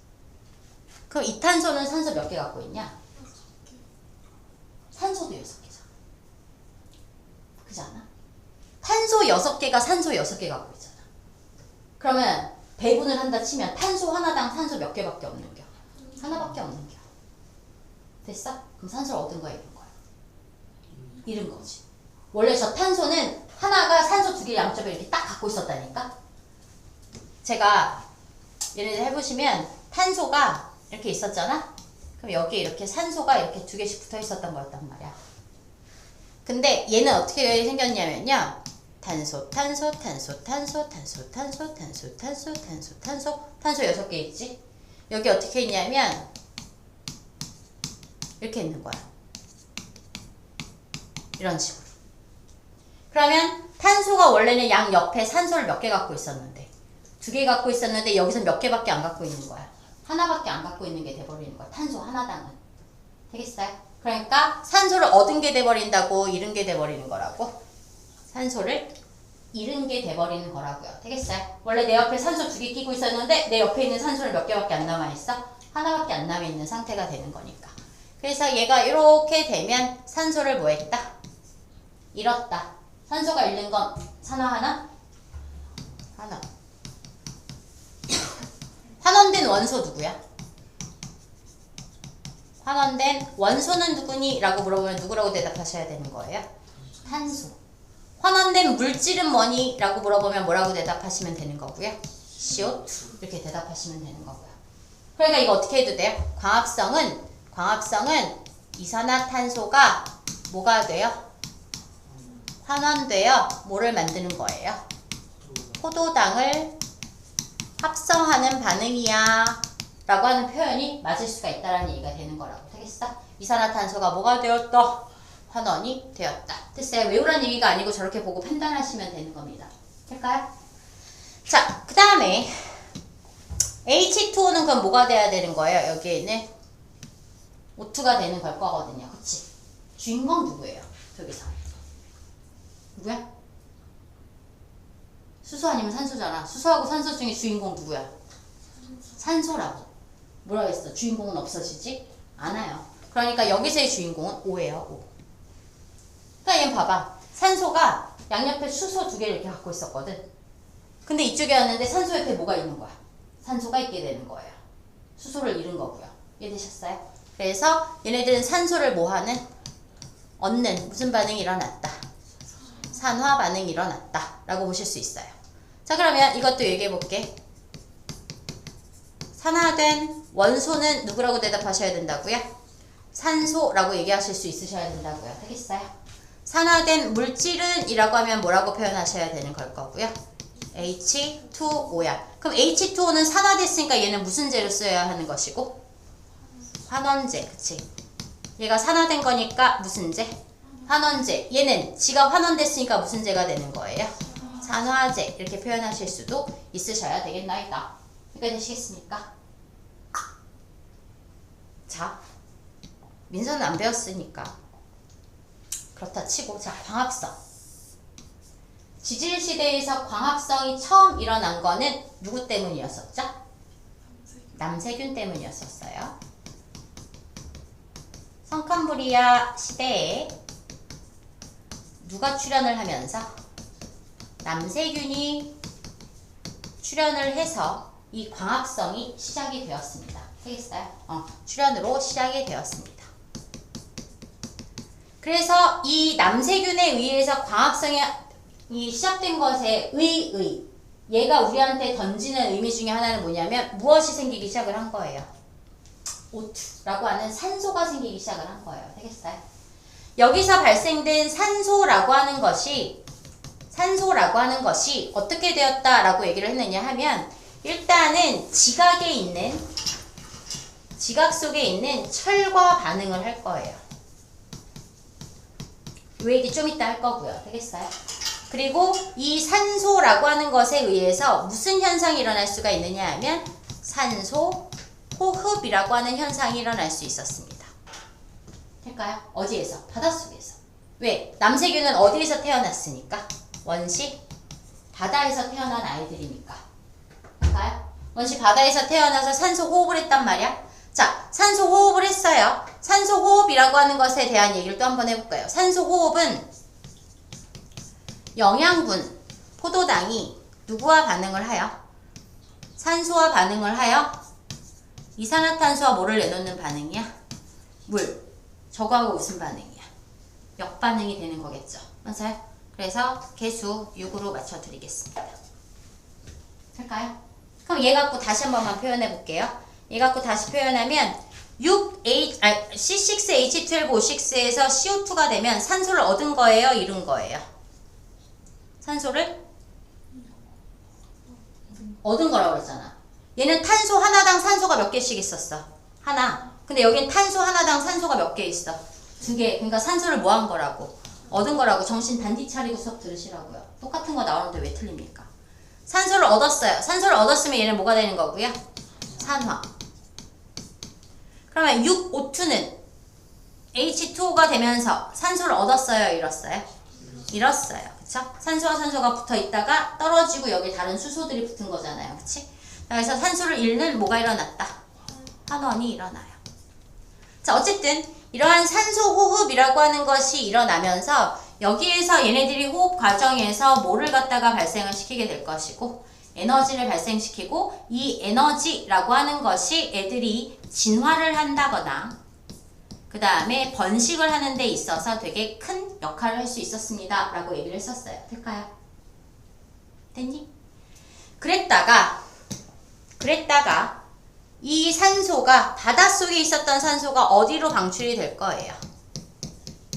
그럼 이 탄소는 산소 몇 개 갖고 있냐? 산소도 6개잖아. 그렇지 않아? 탄소 6개가 산소 6개 갖고 있잖아. 그러면 배분을 한다 치면 탄소 하나당 산소 몇 개밖에 없는 겨? 하나밖에 없는 겨. 됐어? 그럼 산소를 얻은 거야, 잃은 거야? 잃은 거지. 원래 저 탄소는 하나가 산소 2개 양쪽에 이렇게 딱 갖고 있었다니까? 제가 얘네들 해보시면 탄소가 이렇게 있었잖아? 그럼 여기에 이렇게 산소가 이렇게 2개씩 붙어 있었던 거였단 말이야. 근데 얘는 어떻게 생겼냐면요. 탄소 6개 있지? 여기 어떻게 있냐면 이렇게 있는 거야. 이런 식으로. 그러면 탄소가 원래는 양 옆에 산소를 몇 개 갖고 있었는데 2개 갖고 있었는데 여기서 몇 개밖에 안 갖고 있는 거야. 하나밖에 안 갖고 있는 게 돼버리는 거야. 탄소 하나당은. 되겠어요? 그러니까 산소를 얻은 게 돼버린다고 잃은 게 돼버리는 거라고. 산소를 잃은 게 돼버리는 거라고요. 되겠어요? 원래 내 옆에 산소 2개 끼고 있었는데 내 옆에 있는 산소는 몇 개밖에 안 남아있어? 하나밖에 안 남아있는 상태가 되는 거니까. 그래서 얘가 이렇게 되면 산소를 뭐 했다? 잃었다. 산소가 잃는 건 산화 하나? 하나. 환원된 원소 누구야? 환원된 원소는 누구니? 라고 물어보면 누구라고 대답하셔야 되는 거예요? 탄소. 환원된 물질은 뭐니? 라고 물어보면 뭐라고 대답하시면 되는 거고요? CO2 이렇게 대답하시면 되는 거고요. 그러니까 이거 어떻게 해도 돼요? 광합성은 이산화탄소가 뭐가 돼요? 환원되어 뭐를 만드는 거예요? 포도당을 합성하는 반응이야 라고 하는 표현이 맞을 수가 있다라는 얘기가 되는 거라고. 되겠어? 이산화탄소가 뭐가 되었다? 환원이 되었다. 됐어요? 외우란 얘기가 아니고 저렇게 보고 판단하시면 되는 겁니다. 될까요? 자, 그 다음에 H2O는 그럼 뭐가 돼야 되는 거예요? 여기에는 O2가 되는 걸 거거든요. 그치? 주인공 누구예요? 저기서. 누구야? 수소 아니면 산소잖아. 수소하고 산소 중에 주인공 누구야? 산소라고. 뭐라고 했어? 주인공은 없어지지 않아요. 그러니까 여기서의 주인공은 O예요. O. 그러니까 얘는 봐봐. 산소가 양옆에 수소 2개를 이렇게 갖고 있었거든. 근데 이쪽에 왔는데 산소 옆에 뭐가 있는 거야? 산소가 있게 되는 거예요. 수소를 잃은 거고요. 이해되셨어요? 그래서 얘네들은 산소를 뭐하는? 얻는 무슨 반응이 일어났다? 산화 반응이 일어났다 라고 보실 수 있어요. 자, 그러면 이것도 얘기해 볼게. 산화된 원소는 누구라고 대답하셔야 된다고요? 산소라고 얘기하실 수 있으셔야 된다고요. 되겠어요? 산화된 물질은 이라고 하면 뭐라고 표현하셔야 되는 걸 거고요? H2O야. 그럼 H2O는 산화됐으니까 얘는 무슨 재로 써야 하는 것이고? 환원제. 그치? 얘가 산화된 거니까 무슨 제? 환원제. 얘는 지가 환원됐으니까 무슨 제가 되는 거예요? 산화제. 이렇게 표현하실 수도 있으셔야 되겠나이다. 여기까지 되시겠습니까? 자, 민서는 안 배웠으니까 그렇다 치고, 자, 광합성. 지질시대에서 광합성이 처음 일어난 거는 누구 때문이었었죠? 남세균 때문이었었어요. 성캄브리아 시대에 누가 출현을 하면서? 남세균이 출현을 해서 이 광합성이 시작이 되었습니다. 되겠어요? 출현으로 시작이 되었습니다. 그래서 이 남세균에 의해서 광합성이 시작된 것에 얘가 우리한테 던지는 의미 중에 하나는 뭐냐면 무엇이 생기기 시작을 한 거예요? O2라고 하는 산소가 생기기 시작을 한 거예요. 되겠어요? 여기서 발생된 산소라고 하는 것이 어떻게 되었다라고 얘기를 했느냐 하면, 일단은 지각 속에 있는 철과 반응을 할 거예요. 이 얘기 좀 이따 할 거고요. 되겠어요? 그리고 이 산소라고 하는 것에 의해서 무슨 현상이 일어날 수가 있느냐 하면 산소 호흡이라고 하는 현상이 일어날 수 있었습니다. 될까요? 어디에서? 바닷속에서. 왜? 남세균은 어디에서 태어났으니까? 원시 바다에서 태어난 아이들이니까. 될까요? 원시 바다에서 태어나서 산소 호흡을 했단 말이야. 자, 산소 호흡을 했어요. 산소 호흡이라고 하는 것에 대한 얘기를 또 한번 해볼까요? 산소 호흡은 영양분, 포도당이 누구와 반응을 하여? 산소와 반응을 하여 이산화탄소와 뭐를 내놓는 반응이야? 물. 저거하고 무슨 반응이야? 역반응이 되는 거겠죠. 맞아요? 그래서 개수 6으로 맞춰드리겠습니다. 될까요? 그럼 얘 갖고 다시 한 번만 표현해 볼게요. 얘 갖고 다시 표현하면 C6H12O6에서 CO2가 되면 산소를 얻은 거예요? 잃은 거예요? 산소를 얻은 거라고 그랬잖아. 얘는 탄소 하나당 산소가 몇 개씩 있었어? 하나. 근데 여긴 탄소 하나당 산소가 몇 개 있어? 2개. 그러니까 산소를 뭐 한 거라고? 얻은 거라고. 정신 단디 차리고 수업 들으시라고요. 똑같은 거 나오는데 왜 틀립니까? 산소를 얻었어요. 산소를 얻었으면 얘는 뭐가 되는 거고요? 산화. 그러면 6O2는 H2O가 되면서 산소를 얻었어요? 잃었어요? 잃었어요. 그쵸? 산소와 산소가 붙어 있다가 떨어지고 여기 다른 수소들이 붙은 거잖아요. 그치? 그래서 산소를 잃는 뭐가 일어났다? 환원이 일어나요. 자, 어쨌든 이러한 산소 호흡이라고 하는 것이 일어나면서 여기에서 얘네들이 호흡 과정에서 뭐를 갖다가 발생을 시키게 될 것이고 에너지를 발생시키고 이 에너지라고 하는 것이 애들이 진화를 한다거나 그 다음에 번식을 하는 데 있어서 되게 큰 역할을 할 수 있었습니다 라고 얘기를 했었어요. 될까요? 됐니? 그랬다가 이 산소가 바닷속에 있었던 산소가 어디로 방출이 될 거예요?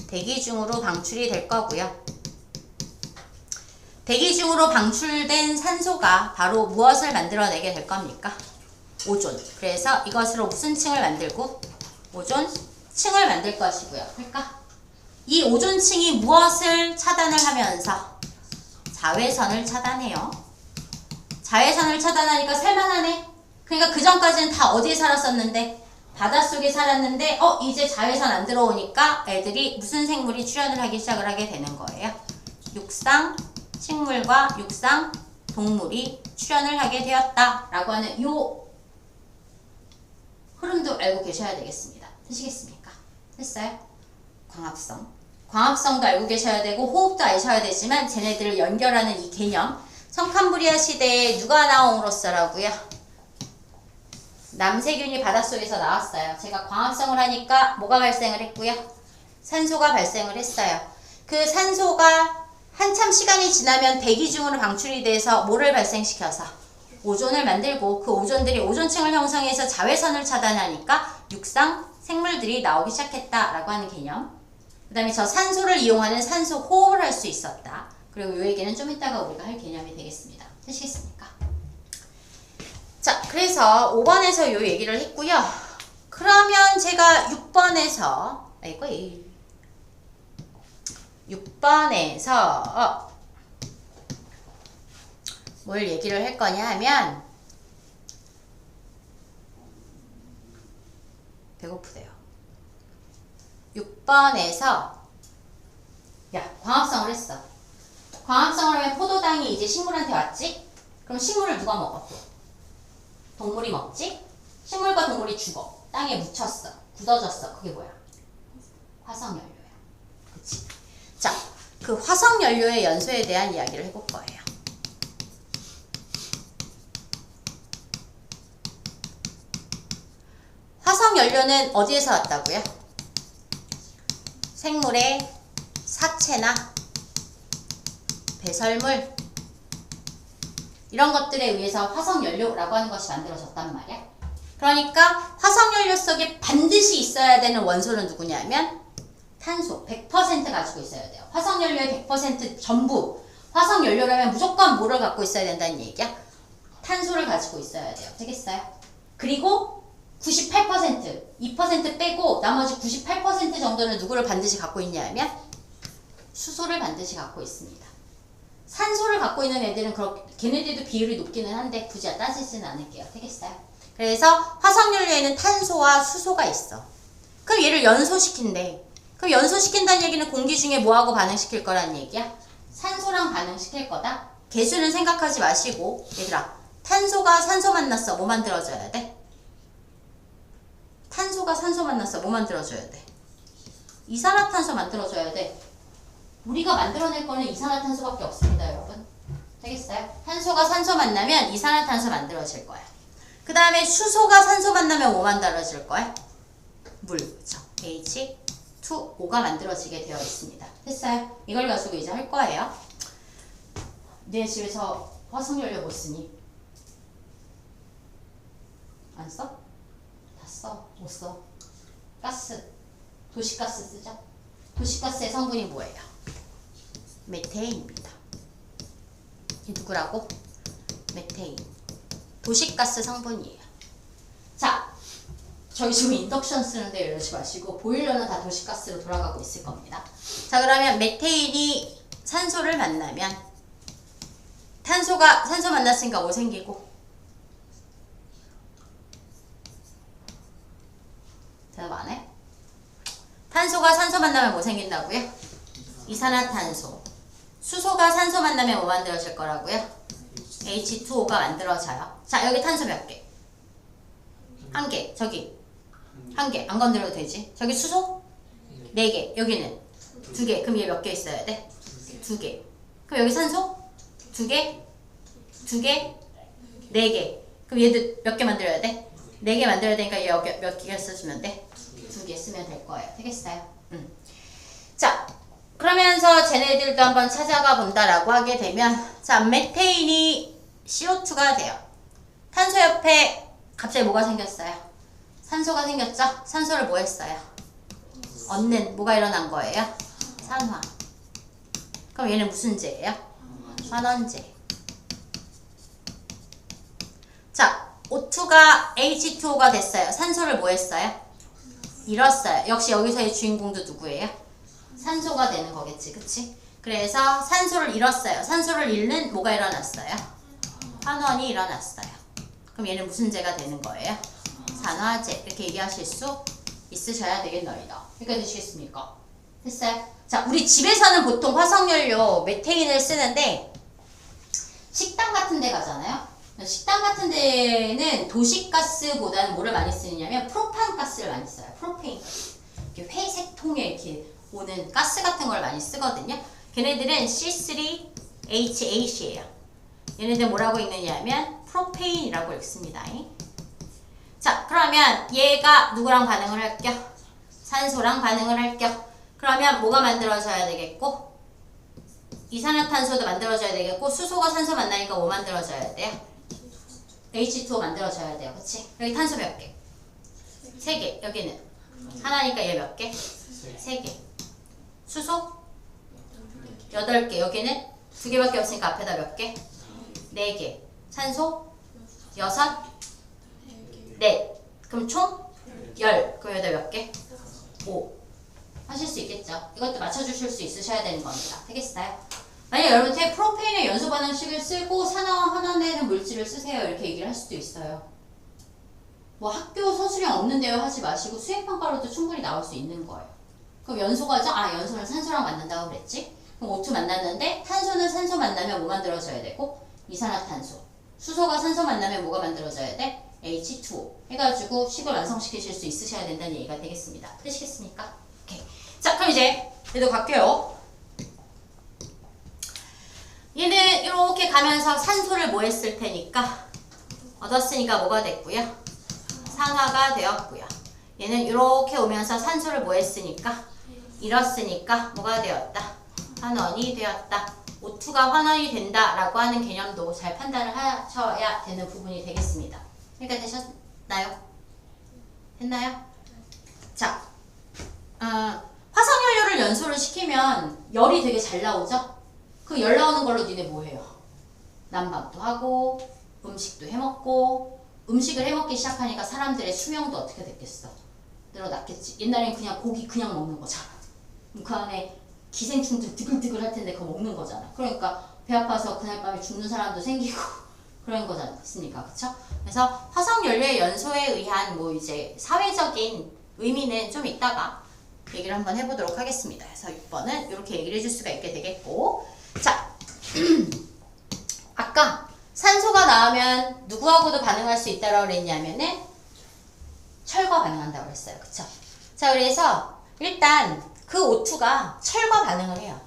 대기 중으로 방출이 될 거고요. 대기 중으로 방출된 산소가 바로 무엇을 만들어내게 될 겁니까? 오존. 그래서 이것으로 무슨 층을 만들고? 오존층을 만들 것이고요. 그러니까 이 오존층이 무엇을 차단을 하면서? 자외선을 차단해요. 자외선을 차단하니까 살만하네. 그러니까 그 전까지는 다 어디에 살았었는데? 바닷속에 살았는데 이제 자외선 안 들어오니까 애들이 무슨 생물이 출현을 하기 시작을 하게 되는 거예요. 육상 식물과 육상 동물이 출현을 하게 되었다라고 하는 요 흐름도 알고 계셔야 되겠습니다. 되시겠습니까? 됐어요? 광합성도 알고 계셔야 되고 호흡도 아셔야 되지만 쟤네들을 연결하는 이 개념 성캄브리아 시대에 누가 나옴으로써라고요? 남세균이 바닷속에서 나왔어요. 제가 광합성을 하니까 뭐가 발생을 했고요? 산소가 발생을 했어요. 그 산소가 한참 시간이 지나면 대기 중으로 방출이 돼서 뭐를 발생시켜서? 오존을 만들고 그 오존들이 오존층을 형성해서 자외선을 차단하니까 육상 생물들이 나오기 시작했다라고 하는 개념. 그 다음에 저 산소를 이용하는 산소 호흡을 할 수 있었다. 그리고 이 얘기는 좀 이따가 우리가 할 개념이 되겠습니다. 되시겠습니까? 자, 그래서 5번에서 요 얘기를 했고요. 그러면 제가 6번에서 뭘 얘기를 할 거냐 하면 배고프대요. 6번에서 광합성을 했어. 광합성을 하면 포도당이 이제 식물한테 왔지? 그럼 식물을 누가 먹어? 동물이 먹지? 식물과 동물이 죽어. 땅에 묻혔어. 굳어졌어. 그게 뭐야? 화석연료야. 그치? 자, 그 화석연료의 연소에 대한 이야기를 해볼 거예요. 화석연료는 어디에서 왔다고요? 생물의 사체나 배설물 이런 것들에 의해서 화석연료라고 하는 것이 만들어졌단 말이야. 그러니까 화석연료 속에 반드시 있어야 되는 원소는 누구냐면 탄소 100% 가지고 있어야 돼요. 화석연료의 100% 전부 화석연료라면 무조건 뭐를 갖고 있어야 된다는 얘기야? 탄소를 가지고 있어야 돼요. 되겠어요? 그리고 98% 2% 빼고 나머지 98% 정도는 누구를 반드시 갖고 있냐면 수소를 반드시 갖고 있습니다. 산소를 갖고 있는 애들은 걔네들도 비율이 높기는 한데 굳이 따지지는 않을게요. 되겠어요? 그래서 화석연료에는 탄소와 수소가 있어. 그럼 얘를 연소시킨대. 그럼 연소시킨다는 얘기는 공기 중에 뭐하고 반응시킬 거라는 얘기야? 산소랑 반응시킬 거다. 개수는 생각하지 마시고 얘들아 탄소가 산소 만났어. 뭐 만들어줘야 돼? 탄소가 산소 만났어. 뭐 만들어줘야 돼? 이산화탄소 만들어줘야 돼. 우리가 만들어낼 거는 이산화탄소밖에 없습니다, 여러분. 되겠어요? 탄소가 산소 만나면 이산화탄소 만들어질 거야. 그 다음에 수소가 산소 만나면 뭐 만들어질 거야? 물, 그쵸? H2O가 만들어지게 되어 있습니다. 됐어요? 이걸 가지고 이제 할 거예요. 내 집에서 화석연료 못 쓰니? 안 써? 다 써. 못 써. 가스. 도시가스 쓰죠? 도시가스의 성분이 뭐예요? 메테인입니다. 이 누구라고? 메테인. 도시가스 성분이에요. 자, 저희 지금 인덕션 쓰는데 이러지 마시고 보일러는 다 도시가스로 돌아가고 있을 겁니다. 자, 그러면 메테인이 산소를 만나면 산소 만났으니까 뭐 생기고? 대답 안 해? 탄소가 산소 만나면 뭐 생긴다고요? 이산화탄소. 수소가 산소 만나면 뭐 만들어질 거라고요? H2O가 만들어져요. 자, 여기 탄소 몇 개? 한 개. 저기 한 개. 안 건드려도 되지. 저기 수소? 네 개. 여기는 두 개. 그럼 얘 몇 개 있어야 돼? 두 개. 그럼 여기 산소? 두 개? 두 개? 네 개. 그럼 얘도 몇 개 만들어야 돼? 네 개 만들어야 되니까 얘 몇 개 써주면 돼? 두 개 쓰면 될 거예요. 되겠어요? 자, 그러면서 쟤네들도 한번 찾아가 본다라고 하게 되면, 자, 메테인이 CO2가 돼요. 탄소 옆에 갑자기 뭐가 생겼어요? 산소가 생겼죠? 산소를 뭐 했어요? 얻는, 뭐가 일어난 거예요? 산화. 그럼 얘는 무슨 제예요? 환원제. 자, O2가 H2O가 됐어요. 산소를 뭐 했어요? 잃었어요. 역시 여기서의 주인공도 누구예요? 산소가 되는 거겠지, 그치? 그래서 산소를 잃었어요. 산소를 잃는 뭐가 일어났어요? 환원이 일어났어요. 그럼 얘는 무슨 제가 되는 거예요? 산화제. 이렇게 얘기하실 수 있으셔야 되겠노이다. 여기까지 되시겠습니까? 됐어요? 자, 우리 집에서는 보통 화석연료 메테인을 쓰는데 식당 같은 데 가잖아요? 식당 같은 데는 도시가스보다는 뭐를 많이 쓰느냐면 프로판가스를 많이 써요. 프로페인 가스. 이렇게 회색 통에 이렇게 오는 가스 같은 걸 많이 쓰거든요. 걔네들은 C3H8이에요. 얘네들 뭐라고 읽느냐면 프로페인이라고 읽습니다. 자, 그러면 얘가 누구랑 반응을 할게요? 산소랑 반응을 할게요. 그러면 뭐가 만들어져야 되겠고? 이산화탄소도 만들어져야 되겠고, 수소가 산소 만나니까 뭐 만들어져야 돼요? H2O 만들어져야 돼요. 그치? 여기 탄소 몇 개? 세 개. 여기는 하나니까 얘 몇 개? 세 개. 수소? 8개. 여기는 두 개밖에 없으니까 앞에다 몇 개? 4개. 산소? 6? 넷. 그럼 총? 10. 그럼 여기다 몇 개? 5. 하실 수 있겠죠? 이것도 맞춰주실 수 있으셔야 되는 겁니다. 되겠어요? 만약 여러분한테 프로페인의 연소 반응식을 쓰고 산화와 환원되는 물질을 쓰세요. 이렇게 얘기를 할 수도 있어요. 뭐 학교 서술형 없는데요 하지 마시고 수행평가로도 충분히 나올 수 있는 거예요. 그럼 연소가죠? 아, 연소는 산소랑 만난다고 그랬지? 그럼 O2 만났는데 탄소는 산소 만나면 뭐 만들어져야 되고? 이산화탄소. 수소가 산소 만나면 뭐가 만들어져야 돼? H2O. 해가지고 식을 완성시키실 수 있으셔야 된다는 얘기가 되겠습니다. 되시겠습니까? 오케이. 자, 그럼 이제 얘도 갈게요. 얘는 이렇게 가면서 산소를 뭐 했을 테니까 얻었으니까 뭐가 됐고요? 산화가 되었고요. 얘는 이렇게 오면서 산소를 뭐 했으니까 잃었으니까 뭐가 되었다? 환원이 되었다. O2가 환원이 된다라고 하는 개념도 잘 판단을 하셔야 되는 부분이 되겠습니다. 그러니까 되셨나요? 됐나요? 자, 화석연료를 연소를 시키면 열이 되게 잘 나오죠? 그 열 나오는 걸로 니네 뭐 해요? 난방도 하고 음식도 해먹고 음식을 해먹기 시작하니까 사람들의 수명도 어떻게 됐겠어? 늘어났겠지. 옛날엔 그냥 고기 그냥 먹는 거잖아. 그 안에 기생충들 드글드글 할 텐데 그거 먹는 거잖아. 그러니까 배 아파서 그날 밤에 죽는 사람도 생기고 그런 거잖습니까? 그쵸? 그래서 화석연료의 연소에 의한 뭐 이제 사회적인 의미는 좀 이따가 얘기를 한번 해보도록 하겠습니다. 그래서 6번은 이렇게 얘기를 해줄 수가 있게 되겠고, 자, 아까 산소가 나오면 누구하고도 반응할 수 있다고 그랬냐면은 철과 반응한다고 그랬어요. 그쵸? 자, 그래서 일단 그 O2가 철과 반응을 해요.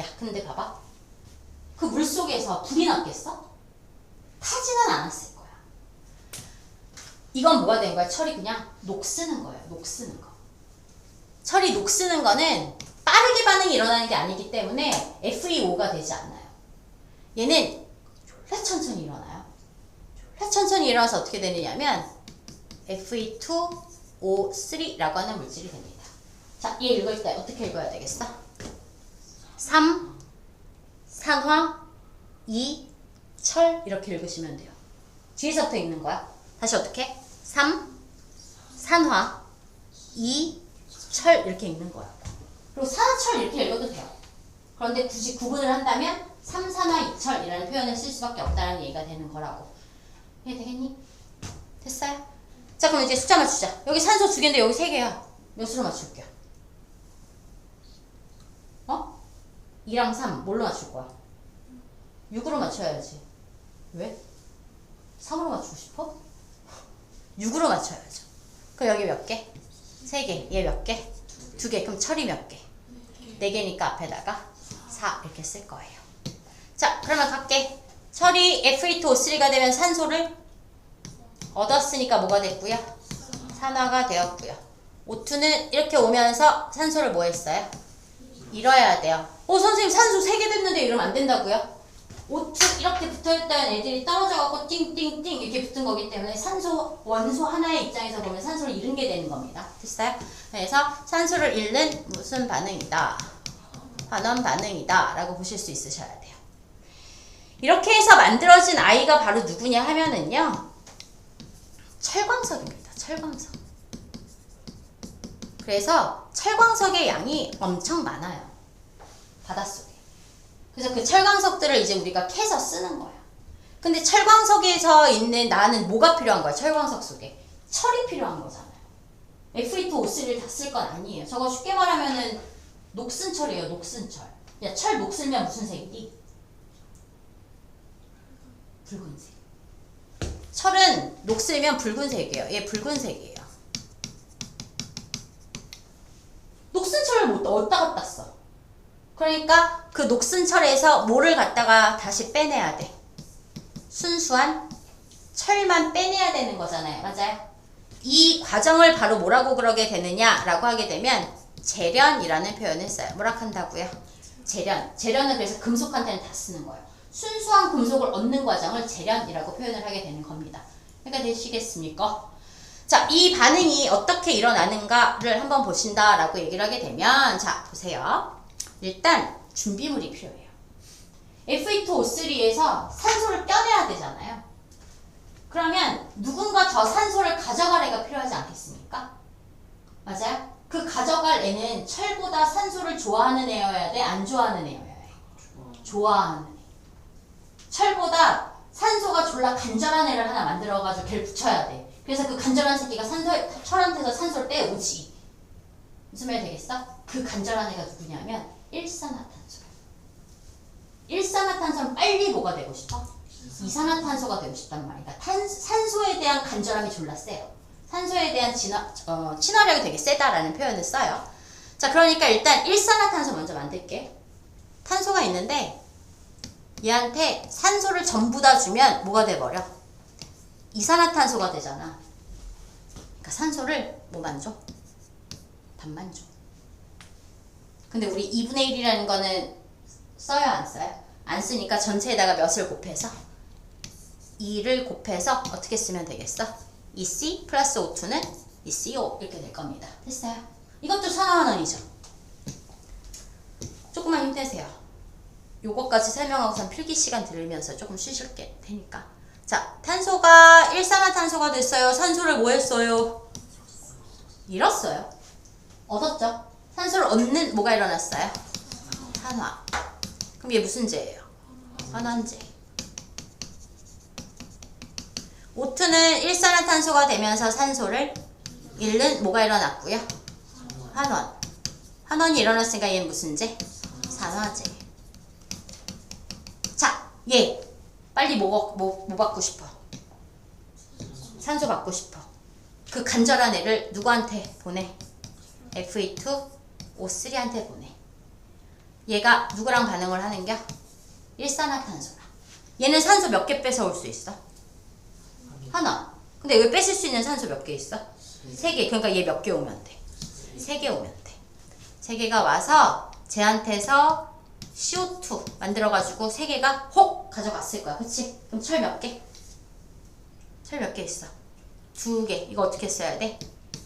야, 근데 봐봐. 그 물속에서 불이 났겠어? 타지는 않았을 거야. 이건 뭐가 된 거야? 철이 그냥 녹쓰는 거예요. 녹쓰는 거. 철이 녹쓰는 거는 빠르게 반응이 일어나는 게 아니기 때문에 FeO가 되지 않아요. 얘는 졸라 천천히 일어나요. 졸라 천천히 일어나서 어떻게 되느냐면 Fe2O3라고 하는 물질이 됩니다. 자, 얘 읽을 때 어떻게 읽어야 되겠어? 3, 산화, 2, 철 이렇게 읽으시면 돼요. 뒤에서부터 읽는 거야. 다시 어떻게? 3, 산화, 2, 철 이렇게 읽는 거야. 그리고 산화철 이렇게 읽어도 돼요. 그런데 굳이 구분을 한다면 3산화 2철이라는 표현을 쓸 수밖에 없다는 얘기가 되는 거라고. 이해 되겠니? 됐어요? 자, 그럼 이제 숫자 맞추자. 여기 산소 2개인데 여기 3개야. 몇으로 맞출게요? 2랑 3 뭘로 맞출 거야? 6으로 맞춰야지. 왜? 3으로 맞추고 싶어? 6으로 맞춰야죠. 그럼 여기 몇 개? 3개. 얘 몇 개? 2개. 그럼 철이 몇 개? 4개니까 앞에다가 4 이렇게 쓸 거예요. 자, 그러면 갈게. 철이 F2O3가 되면 산소를 얻었으니까 뭐가 됐고요? 산화가 되었고요. O2는 이렇게 오면서 산소를 뭐 했어요? 잃어야 돼요. 선생님 산소 3개 됐는데 이러면 안 된다고요? O2 이렇게 붙어있던 애들이 떨어져갖고 띵띵띵 이렇게 붙은 거기 때문에 산소 원소 하나의 입장에서 보면 산소를 잃은 게 되는 겁니다. 됐어요? 그래서 산소를 잃는 무슨 반응이다? 환원 반응이다 라고 보실 수 있으셔야 돼요. 이렇게 해서 만들어진 아이가 바로 누구냐 하면은요, 철광석입니다. 철광석. 그래서 철광석의 양이 엄청 많아요. 바닷속에. 그래서 그 철광석들을 이제 우리가 캐서 쓰는 거야. 근데 철광석에서 있는 나는 뭐가 필요한 거야? 철광석 속에. 철이 필요한 거잖아요. F2O3를 다 쓸 건 아니에요. 저거 쉽게 말하면은 녹슨철이에요. 녹슨철. 야, 철 녹슬면 무슨 색이지? 붉은색. 철은 녹슬면 붉은색이에요. 얘 붉은색이에요. 녹슨철을 못 어디다 갖다 써? 그러니까 그 녹슨철에서 뭐를 갖다가 다시 빼내야 돼? 순수한 철만 빼내야 되는 거잖아요. 맞아요? 이 과정을 바로 뭐라고 그러게 되느냐라고 하게 되면 재련이라는 표현을 써요. 뭐라 한다고요? 재련. 재련은 그래서 금속한테는 다 쓰는 거예요. 순수한 금속을 얻는 과정을 재련이라고 표현을 하게 되는 겁니다. 그러니까 되시겠습니까? 자, 이 반응이 어떻게 일어나는가를 한번 보신다라고 얘기를 하게 되면, 자, 보세요. 일단 준비물이 필요해요. F2O3에서 산소를 떼내야 되잖아요. 그러면 누군가 저 산소를 가져갈 애가 필요하지 않겠습니까? 맞아요? 그 가져갈 애는 철보다 산소를 좋아하는 애여야 돼? 안 좋아하는 애여야 돼? 좋아하는 애. 철보다 산소가 졸라 간절한 애를 하나 만들어가지고 걔를 붙여야 돼. 그래서 그 간절한 새끼가 철한테서 산소를 떼오지. 무슨 말 되겠어? 그 간절한 애가 누구냐면 일산화탄소. 일산화탄소는 빨리 뭐가 되고 싶어? 이산화탄소가 되고 싶단 말이야. 산소에 대한 간절함이 졸라 세요. 산소에 대한 친화력이 되게 세다라는 표현을 써요. 자, 그러니까 일단 일산화탄소 먼저 만들게. 탄소가 있는데 얘한테 산소를 전부 다 주면 뭐가 돼버려? 이산화탄소가 되잖아. 그러니까 산소를 뭐만 줘? 반만 줘. 근데 우리 2분의 1이라는 거는 써요, 안 써요? 안 쓰니까 전체에다가 몇을 곱해서 2를 곱해서 어떻게 쓰면 되겠어? 2C 플러스 O2는 2CO 이렇게 될 겁니다. 됐어요? 이것도 산화환원이죠. 조금만 힘내세요. 요거까지 설명하고선 필기 시간 들으면서 조금 쉬실 게 되니까. 자, 탄소가 일산화탄소가 됐어요. 산소를 뭐 했어요? 잃었어요. 얻었죠? 산소를 얻는 뭐가 일어났어요? 산화. 그럼 얘 무슨 제예요? 환원제. O2는 일산화탄소가 되면서 산소를 잃는 뭐가 일어났고요? 환원. 환원이 일어났으니까 얘는 무슨 제? 산화제. 자, 얘 빨리 뭐 받고 싶어? 산소 받고 싶어. 그 간절한 애를 누구한테 보내? F2O3한테 보내. 얘가 누구랑 반응을 하는겨? 일산화탄소랑. 얘는 산소 몇 개 뺏어올 수 있어? 하나. 근데 왜 뺏을 수 있는 산소 몇 개 있어? 3개. 그러니까 얘 몇 개 오면 돼? 3개 오면 돼. 3개가 와서 쟤한테서 CO2 만들어가지고 3개가 혹 가져갔을 거야. 그치? 그럼 철 몇 개? 철 몇 개 있어? 2개. 이거 어떻게 써야 돼?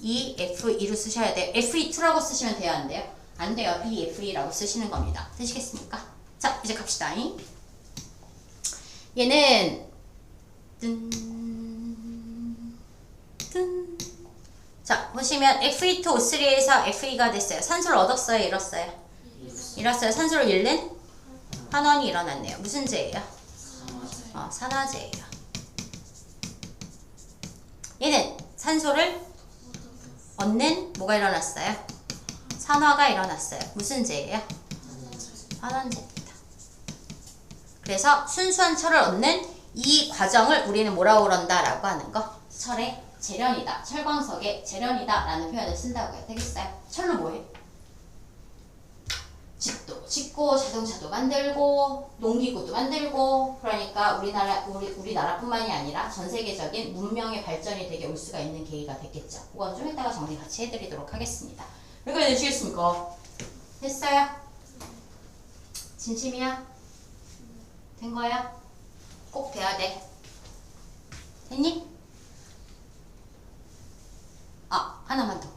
EF2로 쓰셔야 돼요. Fe2라고 쓰시면 돼요? 안 돼요? 안 돼요. BF2라고 쓰시는 겁니다. 되시겠습니까? 자, 이제 갑시다. 얘는 뜬. 자, 보시면 Fe2O3에서 Fe가 됐어요. 산소를 얻었어요, 잃었어요? 잃었어요. 산소를 잃는 환원이 일어났네요. 무슨 제예요? 산화제예요. 얘는 산소를 얻는 뭐가 일어났어요? 산화가 일어났어요. 무슨 제예요? 환원제입니다. 그래서 순수한 철을 얻는 이 과정을 우리는 뭐라고 그런다 라고 하는 거? 철의 재련이다. 철광석의 재련이다 라는 표현을 쓴다고 해요. 되겠어요? 철로 뭐해? 집도 짓고 자동차도 만들고 농기구도 만들고 그러니까 우리나라뿐만이 아니라 전 세계적인 문명의 발전이 되게 올 수가 있는 계기가 됐겠죠. 그건 좀 이따가 정리 같이 해드리도록 하겠습니다. 여기까지 되시겠습니까? 됐어요? 진심이야? 된 거야? 꼭 돼야 돼. 됐니? 하나만 더.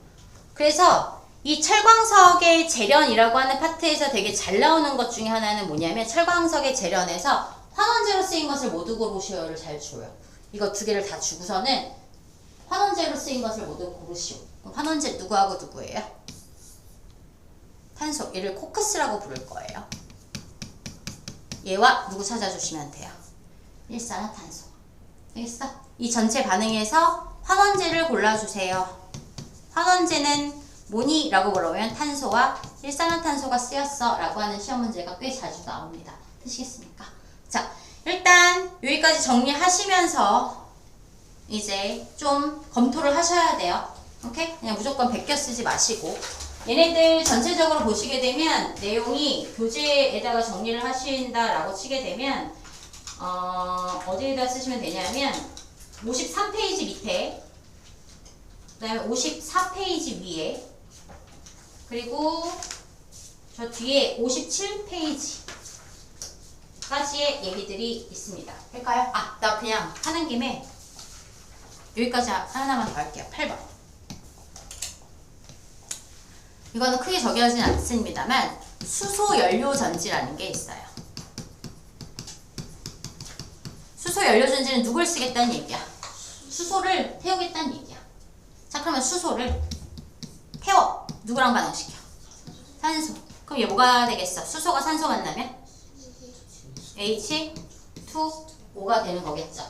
그래서 이 철광석의 재련이라고 하는 파트에서 되게 잘 나오는 것 중에 하나는 뭐냐면 철광석의 재련에서 환원제로 쓰인 것을 모두 고르시오를 잘 줘요. 이거 두 개를 다 주고서는 환원제로 쓰인 것을 모두 고르시오. 그럼 환원제 누구하고 누구예요? 탄소. 얘를 코크스라고 부를 거예요. 얘와 누구 찾아주시면 돼요? 일산화탄소. 알겠어? 이 전체 반응에서 환원제를 골라주세요. 환원제는 뭐니? 라고 물어보면 탄소와 일산화탄소가 쓰였어 라고 하는 시험 문제가 꽤 자주 나옵니다. 되시겠습니까? 자, 일단 여기까지 정리하시면서 이제 좀 검토를 하셔야 돼요. 오케이? 그냥 무조건 베껴 쓰지 마시고 얘네들 전체적으로 보시게 되면 내용이 교재에다가 정리를 하신다 라고 치게 되면 어디에다 쓰시면 되냐면 53페이지 밑에 그 다음에 54페이지 위에 그리고 저 뒤에 57페이지까지의 얘기들이 있습니다. 할까요? 나 그냥 하는 김에 여기까지 하나만 더 할게요. 8번. 이거는 크게 저기하진 않습니다만 수소연료전지라는 게 있어요. 수소연료전지는 누굴 쓰겠다는 얘기야? 수소를 태우겠다는 얘기야. 자, 그러면 수소를 태워. 누구랑 반응시켜? 산소. 그럼 얘 뭐가 되겠어? 수소가 산소 만나면? H2O가 되는 거겠죠.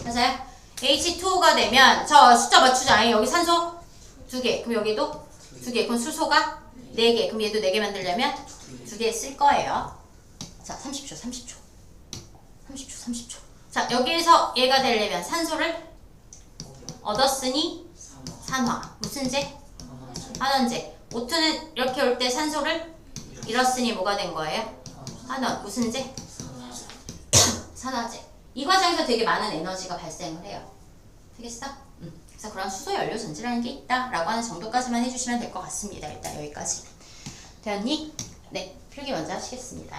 맞아요? H2O가 되면 저 숫자 맞추자. 여기 산소 2개. 그럼 여기도 2개. 그럼 수소가 4개. 그럼 얘도 4개 만들려면 2개 쓸 거예요. 자, 30초. 자, 여기에서 얘가 되려면 산소를 얻었으니 산화. 무슨 제? 환원제. O2는 이렇게 올 때 산소를 잃었으니 뭐가 된 거예요? 환원. 무슨 제? 산화제. 이 과정에서 되게 많은 에너지가 발생을 해요. 되겠어? 그래서 그런 수소연료 전지라는 게 있다 라고 하는 정도까지만 해주시면 될 것 같습니다. 일단 여기까지. 되었니? 네, 필기 먼저 하시겠습니다.